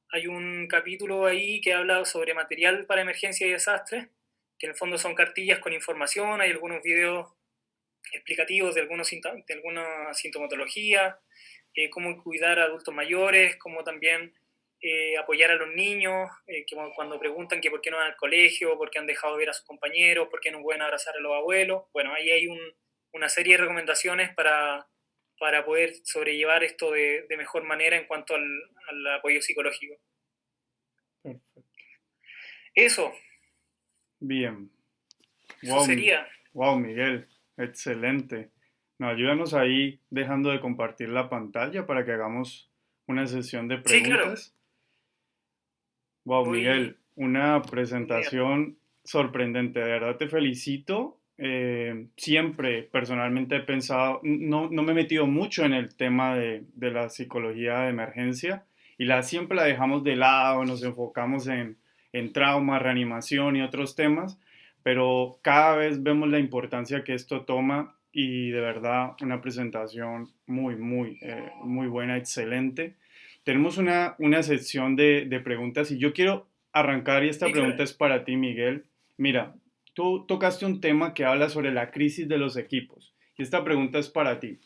Hay un capítulo ahí que habla sobre material para emergencia y desastres, que en el fondo son cartillas con información, hay algunos videos explicativos de alguna sintomatología, cómo cuidar a adultos mayores, cómo también apoyar a los niños, que cuando preguntan que por qué no van al colegio, por qué han dejado ver a sus compañeros, por qué no pueden abrazar a los abuelos. Bueno, ahí hay una serie de recomendaciones para poder sobrellevar esto de mejor manera en cuanto al apoyo psicológico. Perfecto. Eso. Bien. Eso sería. Wow, Miguel, excelente. No, ayúdanos ahí dejando de compartir la pantalla para que hagamos una sesión de preguntas. Sí, claro. Wow, Miguel, una presentación sorprendente, de verdad te felicito. Siempre personalmente he pensado, no me he metido mucho en el tema de la psicología de emergencia y siempre la dejamos de lado, nos enfocamos en trauma, reanimación y otros temas, pero cada vez vemos la importancia que esto toma y de verdad una presentación muy buena, excelente. Tenemos una sección de preguntas y yo quiero arrancar y esta pregunta es para ti, Miguel. Mira, tú tocaste un tema que habla sobre la crisis de los equipos y esta pregunta es para ti.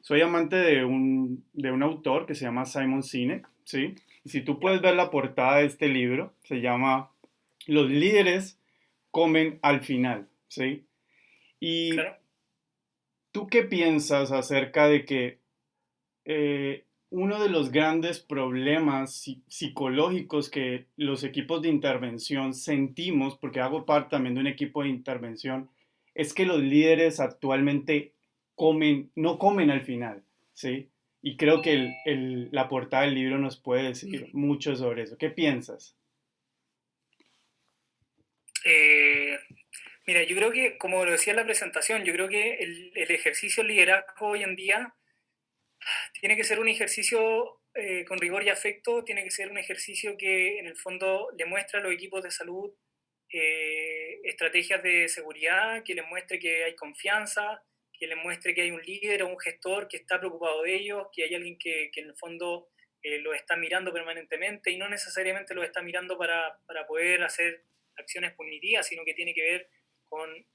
Soy amante de un autor que se llama Simon Sinek, ¿sí? Y si tú puedes ver la portada de este libro, se llama Los líderes comen al final, ¿sí? Y Claro. ¿tú qué piensas acerca de que uno de los grandes problemas psicológicos que los equipos de intervención sentimos, porque hago parte también de un equipo de intervención, es que los líderes actualmente no comen al final, ¿sí? Y creo que la portada del libro nos puede decir mucho sobre eso. ¿Qué piensas? Mira, yo creo que, como lo decía en la presentación, yo creo que el ejercicio del liderazgo hoy en día tiene que ser un ejercicio con rigor y afecto, tiene que ser un ejercicio que en el fondo le muestra a los equipos de salud estrategias de seguridad, que les muestre que hay confianza, que les muestre que hay un líder o un gestor que está preocupado de ellos, que hay alguien que en el fondo los está mirando permanentemente y no necesariamente los está mirando para poder hacer acciones punitivas, sino que tiene que ver con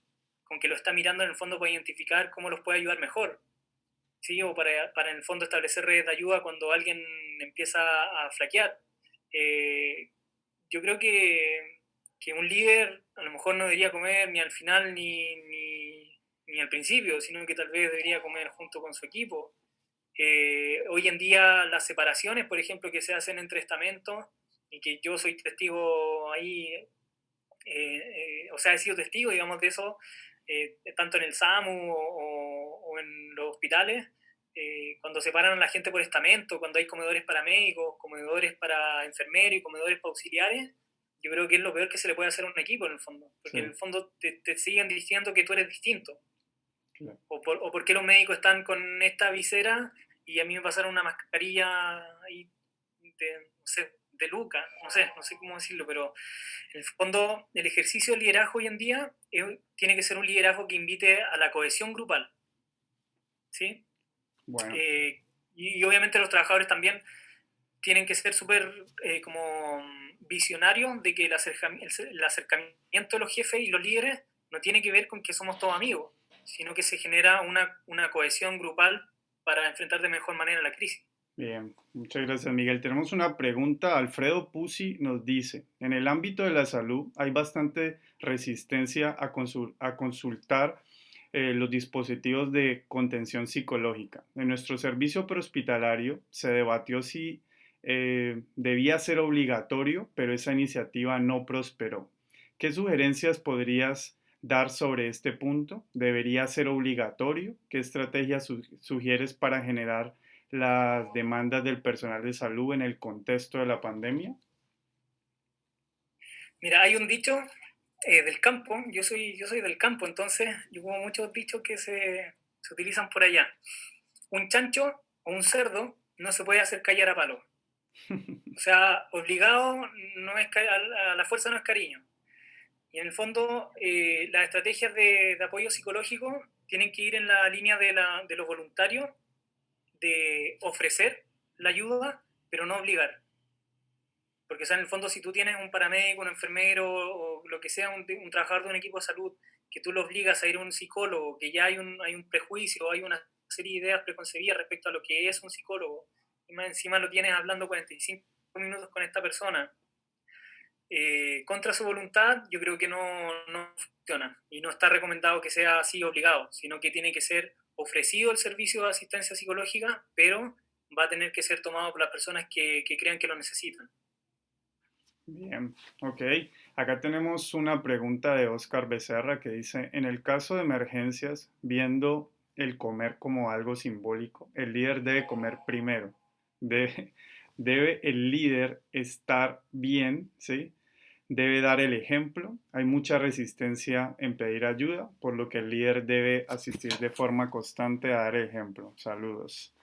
que lo está mirando en el fondo para identificar cómo los puede ayudar mejor. ¿Sí? O para en el fondo establecer redes de ayuda cuando alguien empieza a flaquear. Yo creo que un líder a lo mejor no debería comer ni al final ni al principio, sino que tal vez debería comer junto con su equipo. Hoy en día las separaciones, por ejemplo, que se hacen entre estamentos, y que yo soy testigo ahí, o sea, he sido testigo, digamos, de eso, tanto en el SAMU o en los hospitales, cuando separan a la gente por estamento, cuando hay comedores para médicos, comedores para enfermeros y comedores para auxiliares, yo creo que es lo peor que se le puede hacer a un equipo en el fondo, porque Sí. en el fondo te siguen diciendo que tú eres distinto. Claro. O por qué los médicos están con esta visera y a mí me pasaron una mascarilla ahí de, no sé, de Luca, no sé cómo decirlo, pero en el fondo el ejercicio de liderazgo hoy en día tiene que ser un liderazgo que invite a la cohesión grupal, ¿sí? Bueno. Y obviamente los trabajadores también tienen que ser súper como visionarios de que el acercamiento de los jefes y los líderes no tiene que ver con que somos todos amigos, sino que se genera una cohesión grupal para enfrentar de mejor manera la crisis. Bien, muchas gracias, Miguel. Tenemos una pregunta. Alfredo Pusi nos dice, en el ámbito de la salud hay bastante resistencia a consultar los dispositivos de contención psicológica. En nuestro servicio prehospitalario se debatió si debía ser obligatorio, pero esa iniciativa no prosperó. ¿Qué sugerencias podrías dar sobre este punto? ¿Debería ser obligatorio? ¿Qué estrategias sugieres para generar las demandas del personal de salud en el contexto de la pandemia? Mira, hay un dicho del campo, yo soy del campo, entonces yo como muchos dichos que se utilizan por allá. Un chancho o un cerdo no se puede hacer callar a palo. O sea, obligado no es, a la fuerza no es cariño. Y en el fondo, las estrategias de apoyo psicológico tienen que ir en la línea de los voluntarios, de ofrecer la ayuda, pero no obligar. Porque, o sea, en el fondo, si tú tienes un paramédico, un enfermero o lo que sea, un trabajador de un equipo de salud, que tú lo obligas a ir a un psicólogo, que ya hay un prejuicio, hay una serie de ideas preconcebidas respecto a lo que es un psicólogo, y más encima lo tienes hablando 45 minutos con esta persona, contra su voluntad, yo creo que no funciona. Y no está recomendado que sea así obligado, sino que tiene que ser ofrecido el servicio de asistencia psicológica, pero va a tener que ser tomado por las personas que crean que lo necesitan. Bien, ok. Acá tenemos una pregunta de Oscar Becerra que dice, en el caso de emergencias, viendo el comer como algo simbólico, el líder debe comer primero. Debe, debe el líder estar bien, ¿sí? Debe dar el ejemplo. Hay mucha resistencia en pedir ayuda, por lo que el líder debe asistir de forma constante a dar el ejemplo. Saludos.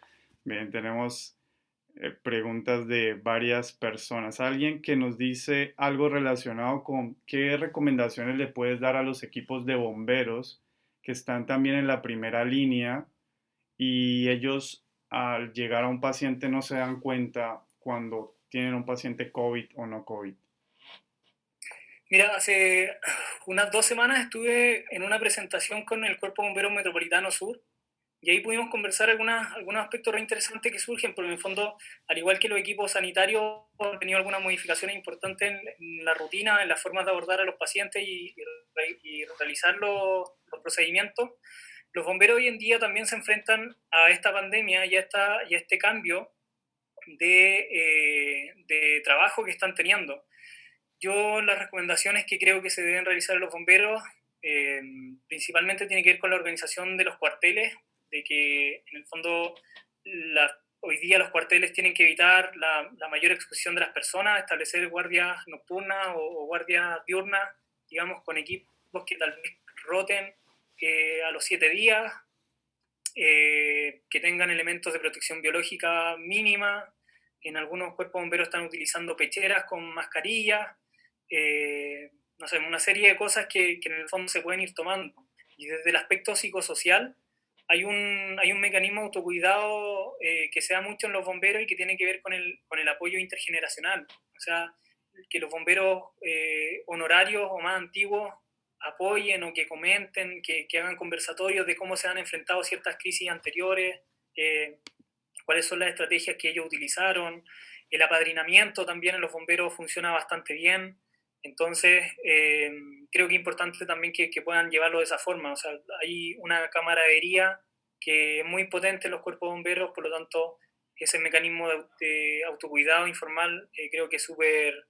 Bien, tenemos preguntas de varias personas. Alguien que nos dice algo relacionado con qué recomendaciones le puedes dar a los equipos de bomberos que están también en la primera línea y ellos al llegar a un paciente no se dan cuenta cuando tienen un paciente COVID o no COVID. Mira, hace unas 2 semanas estuve en una presentación con el Cuerpo Bombero Metropolitano Sur y ahí pudimos conversar algunos aspectos re interesantes que surgen, porque en el fondo, al igual que los equipos sanitarios, han tenido algunas modificaciones importantes en la rutina, en las formas de abordar a los pacientes y realizar los procedimientos. Los bomberos hoy en día también se enfrentan a esta pandemia y a este cambio de trabajo que están teniendo. Yo las recomendaciones que creo que se deben realizar a los bomberos eh, principalmente tiene que ver con la organización de los cuarteles, de que en el fondo hoy día los cuarteles tienen que evitar la mayor exposición de las personas, establecer guardias nocturnas o guardias diurnas, digamos, con equipos que tal vez roten a los 7 días, que tengan elementos de protección biológica mínima. En algunos cuerpos bomberos están utilizando pecheras con mascarillas, no sé, una serie de cosas que en el fondo se pueden ir tomando. Y desde el aspecto psicosocial, hay un mecanismo de autocuidado que se da mucho en los bomberos y que tiene que ver con el apoyo intergeneracional. O sea, que los bomberos honorarios o más antiguos apoyen o que comenten, que hagan conversatorios de cómo se han enfrentado ciertas crisis anteriores, cuáles son las estrategias que ellos utilizaron. El apadrinamiento también en los bomberos funciona bastante bien. Entonces, creo que es importante también que puedan llevarlo de esa forma. O sea, hay una camaradería que es muy potente en los cuerpos de bomberos, por lo tanto, ese mecanismo de autocuidado informal creo que es súper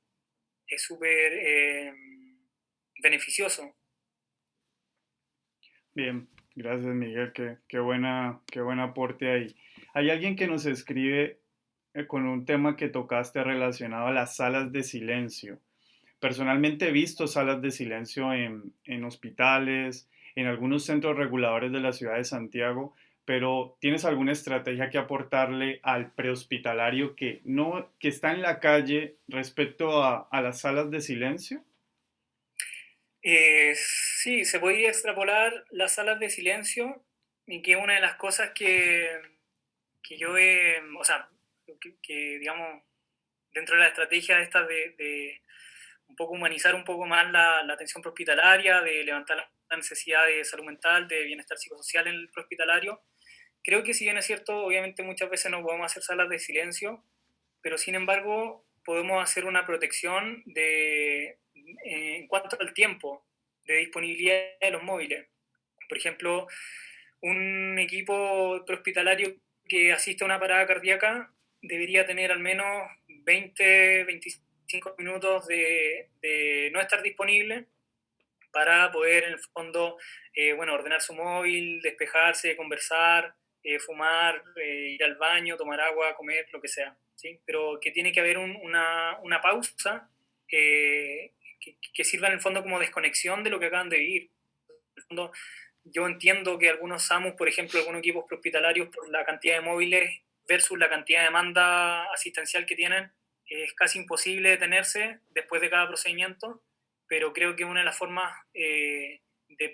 beneficioso. Bien, gracias Miguel, qué buen aporte ahí. Hay alguien que nos escribe con un tema que tocaste relacionado a las salas de silencio. Personalmente he visto salas de silencio en hospitales, en algunos centros reguladores de la ciudad de Santiago, pero ¿tienes alguna estrategia que aportarle al prehospitalario que, no, que está en la calle respecto a las salas de silencio? Sí, se podría extrapolar las salas de silencio y que una de las cosas que yo he, o sea, digamos, dentro de la estrategia esta de un poco humanizar un poco más la atención prehospitalaria, de levantar la necesidad de salud mental, de bienestar psicosocial en el prehospitalario. Creo que si bien es cierto, obviamente muchas veces no podemos hacer salas de silencio, pero sin embargo podemos hacer una protección en cuanto al tiempo de disponibilidad de los móviles. Por ejemplo, un equipo prehospitalario que asiste a una parada cardíaca debería tener al menos 20-25 minutos de no estar disponible para poder, en el fondo, bueno, ordenar su móvil, despejarse, conversar, fumar, ir al baño, tomar agua, comer, lo que sea. ¿Sí? Pero que tiene que haber una pausa que sirva en el fondo como desconexión de lo que acaban de vivir. En el fondo, yo entiendo que algunos SAMUS, por ejemplo, algunos equipos prehospitalarios, por la cantidad de móviles versus la cantidad de demanda asistencial que tienen, es casi imposible detenerse después de cada procedimiento, pero creo que una de las formas de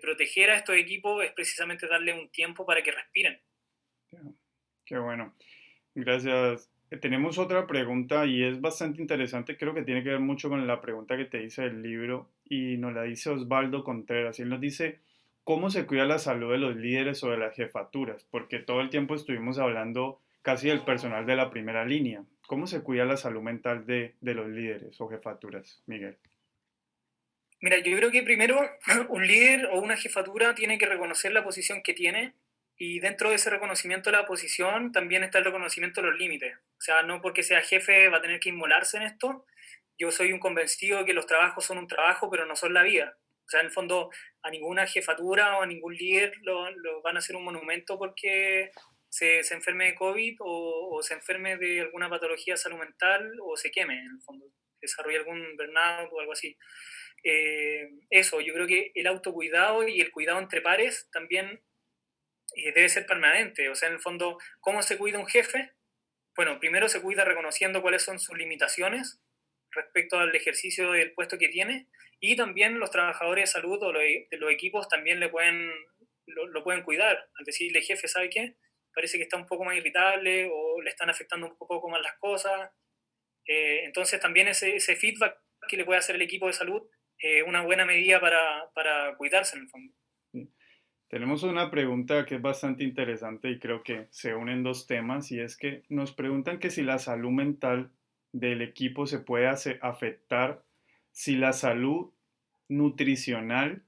proteger a estos equipos es precisamente darle un tiempo para que respiren. Qué bueno. Gracias. Tenemos otra pregunta y es bastante interesante. Creo que tiene que ver mucho con la pregunta que te hice del libro y nos la dice Osvaldo Contreras. Y él nos dice, ¿cómo se cuida la salud de los líderes o de las jefaturas? Porque todo el tiempo estuvimos hablando casi del personal de la primera línea. ¿Cómo se cuida la salud mental de los líderes o jefaturas, Miguel? Mira, yo creo que primero un líder o una jefatura tiene que reconocer la posición que tiene y dentro de ese reconocimiento de la posición también está el reconocimiento de los límites. O sea, no porque sea jefe va a tener que inmolarse en esto. Yo soy un convencido de que los trabajos son un trabajo, pero no son la vida. O sea, en el fondo, a ninguna jefatura o a ningún líder lo van a hacer un monumento porque se enferme de COVID o se enferme de alguna patología de salud mental o se queme, en el fondo, desarrolle algún burnout o algo así. Eso, yo creo que el autocuidado y el cuidado entre pares también debe ser permanente. O sea, en el fondo, ¿cómo se cuida un jefe? Bueno, primero se cuida reconociendo cuáles son sus limitaciones respecto al ejercicio del puesto que tiene y también los trabajadores de salud o de los equipos también lo pueden cuidar. Al decirle, jefe, ¿sabe qué? Parece que está un poco más irritable o le están afectando un poco más las cosas. Entonces también ese feedback que le puede hacer el equipo de salud una buena medida para cuidarse en el fondo. Sí. Tenemos una pregunta que es bastante interesante y creo que se unen dos temas y es que nos preguntan que si la salud mental del equipo se puede afectar si la salud nutricional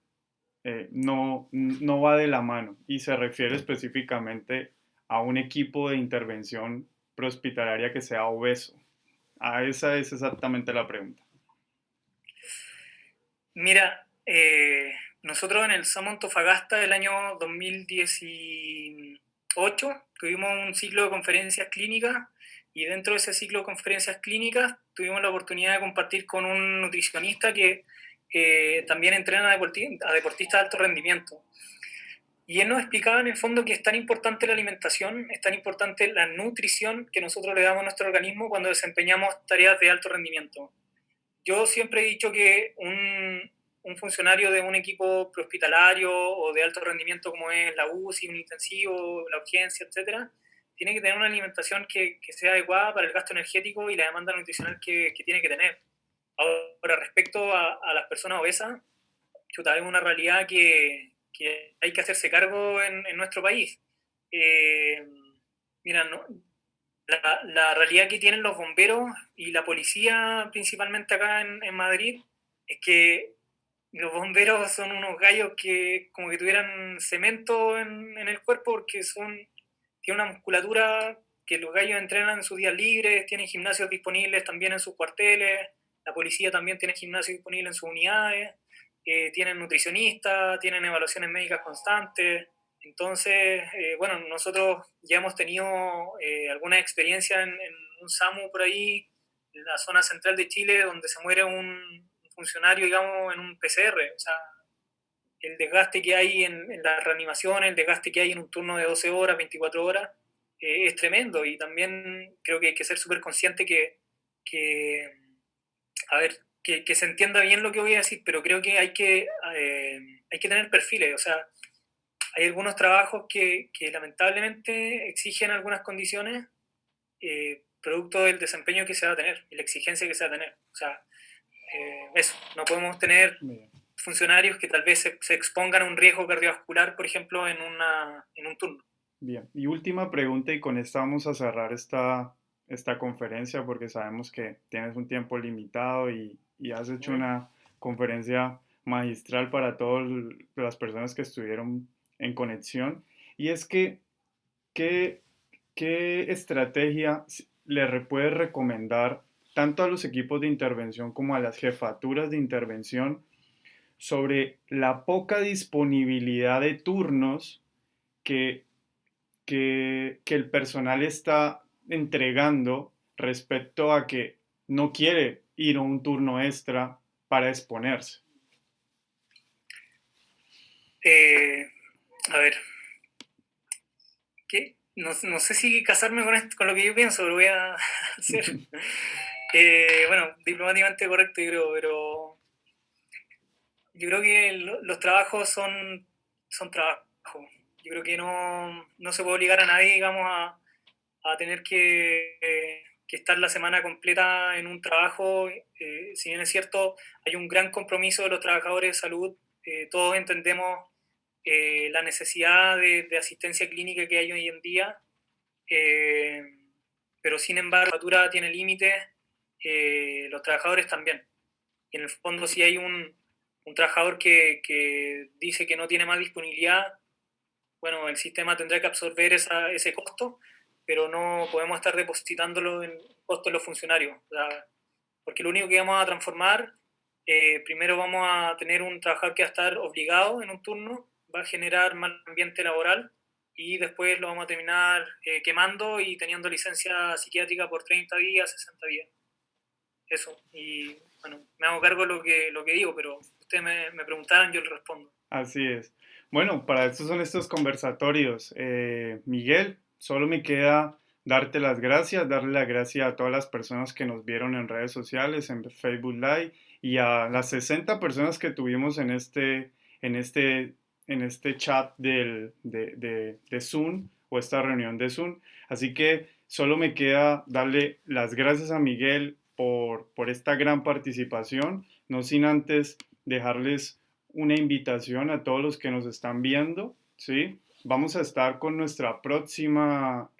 no va de la mano y se refiere específicamente a un equipo de intervención prehospitalaria que sea obeso. A esa es exactamente la pregunta. Mira, nosotros en el SAMU Antofagasta del año 2018 tuvimos un ciclo de conferencias clínicas y dentro de ese ciclo de conferencias clínicas tuvimos la oportunidad de compartir con un nutricionista que también entrena a deportistas de alto rendimiento. Y él nos explicaba en el fondo que es tan importante la alimentación, es tan importante la nutrición que nosotros le damos a nuestro organismo cuando desempeñamos tareas de alto rendimiento. Yo siempre he dicho que un funcionario de un equipo prehospitalario o de alto rendimiento como es la UCI, un intensivo, la urgencia, etcétera, tiene que tener una alimentación que sea adecuada para el gasto energético y la demanda nutricional que tiene que tener. Ahora, respecto a las personas obesas, chuta, es una realidad que hay que hacerse cargo en nuestro país. Eh, Mira, no, la realidad que tienen los bomberos y la policía, principalmente acá en Madrid, es que los bomberos son unos gallos que como que tuvieran cemento en el cuerpo porque tienen una musculatura que los gallos entrenan en sus días libres, tienen gimnasios disponibles también en sus cuarteles, la policía también tiene gimnasios disponibles en sus unidades, tienen nutricionistas, tienen evaluaciones médicas constantes. Entonces, bueno, nosotros ya hemos tenido alguna experiencia en un SAMU por ahí, en la zona central de Chile, donde se muere un funcionario, digamos, en un PCR. O sea, el desgaste que hay en la reanimación, el desgaste que hay en un turno de 12 horas, 24 horas, es tremendo. Y también creo que hay que ser súper consciente que, a ver, que se entienda bien lo que voy a decir, pero creo que hay que tener perfiles. O sea, hay algunos trabajos que lamentablemente exigen algunas condiciones producto del desempeño que se va a tener y la exigencia que se va a tener. O sea, eso, no podemos tener funcionarios que tal vez se expongan a un riesgo cardiovascular, por ejemplo, en un turno. Bien, y última pregunta y con esta vamos a cerrar esta conferencia porque sabemos que tienes un tiempo limitado y has hecho una conferencia magistral para todas las personas que estuvieron en conexión. Y es que, ¿qué, qué estrategia puedes recomendar tanto a los equipos de intervención como a las jefaturas de intervención sobre la poca disponibilidad de turnos que que el personal está entregando respecto a que no quiere ir a un turno extra para exponerse? A ver, ¿qué? No sé si casarme con, esto, con lo que yo pienso, pero voy a hacer. Bueno, diplomáticamente correcto, yo creo, pero yo creo que los trabajos son trabajos. Yo creo que no se puede obligar a nadie, digamos, a tener que estar la semana completa en un trabajo. Si bien es cierto, hay un gran compromiso de los trabajadores de salud, todos entendemos la necesidad de asistencia clínica que hay hoy en día, eh, pero sin embargo, la factura tiene límites, los trabajadores también. Y en el fondo, si hay un trabajador que dice que no tiene más disponibilidad, bueno, el sistema tendrá que absorber ese costo, pero no podemos estar depositándolo en costos de los funcionarios. O sea, porque lo único que vamos a transformar, primero vamos a tener un trabajador que va a estar obligado en un turno, va a generar mal ambiente laboral y después lo vamos a terminar quemando y teniendo licencia psiquiátrica por 30 días, 60 días. Eso. Y bueno, me hago cargo de lo que digo, pero ustedes me preguntaron, yo les respondo. Así es. Bueno, para eso son estos conversatorios. Miguel, solo me queda darte las gracias, darle las gracias a todas las personas que nos vieron en redes sociales, en Facebook Live y a las 60 personas que tuvimos en este, en este chat de Zoom o esta reunión de Zoom. Así que solo me queda darle las gracias a Miguel por esta gran participación, no sin antes dejarles una invitación a todos los que nos están viendo, ¿sí? Vamos a estar con nuestra próxima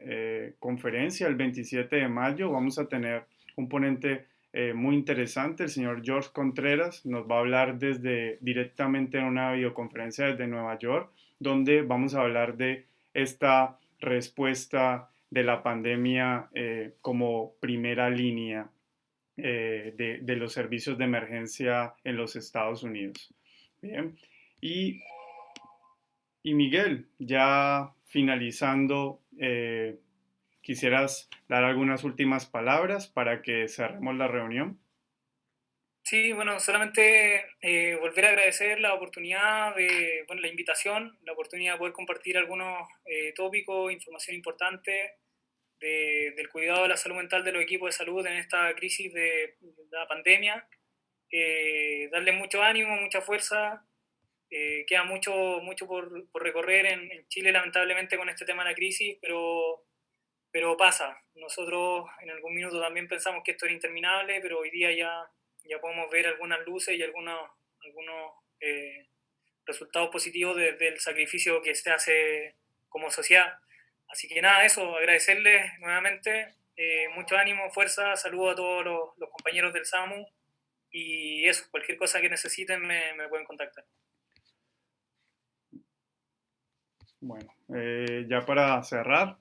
conferencia el 27 de mayo. Vamos a tener un ponente muy interesante, el señor George Contreras. Nos va a hablar directamente en una videoconferencia desde Nueva York, donde vamos a hablar de esta respuesta de la pandemia como primera línea de los servicios de emergencia en los Estados Unidos. Bien. Y Miguel, ya finalizando, ¿quisieras dar algunas últimas palabras para que cerremos la reunión? Sí, bueno, solamente volver a agradecer la oportunidad de, bueno, la invitación, la oportunidad de poder compartir algunos tópicos, información importante del cuidado de la salud mental de los equipos de salud en esta crisis de la pandemia. Darle mucho ánimo, mucha fuerza. Queda mucho por recorrer en Chile, lamentablemente, con este tema de la crisis, pero pasa. Nosotros en algún minuto también pensamos que esto era interminable, pero hoy día ya podemos ver algunas luces y algunos resultados positivos del sacrificio que se hace como sociedad. Así que nada, eso, agradecerles nuevamente, mucho ánimo, fuerza, saludo a todos los compañeros del SAMU y eso, cualquier cosa que necesiten me pueden contactar. Bueno, ya para cerrar,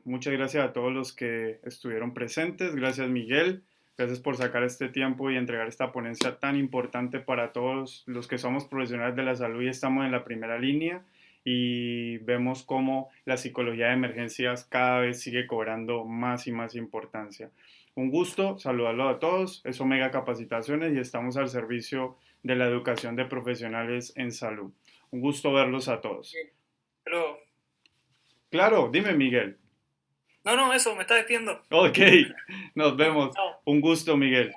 muchas gracias a todos los que estuvieron presentes. Gracias, Miguel. Gracias por sacar este tiempo y entregar esta ponencia tan importante para todos los que somos profesionales de la salud y estamos en la primera línea y vemos cómo la psicología de emergencias cada vez sigue cobrando más y más importancia. Un gusto saludarlos a todos. Es Omega Capacitaciones y estamos al servicio de la educación de profesionales en salud. Un gusto verlos a todos. Pero, Claro, dime, Miguel. no, eso, me está despidiendo. Ok, nos vemos. Chao. Un gusto, Miguel.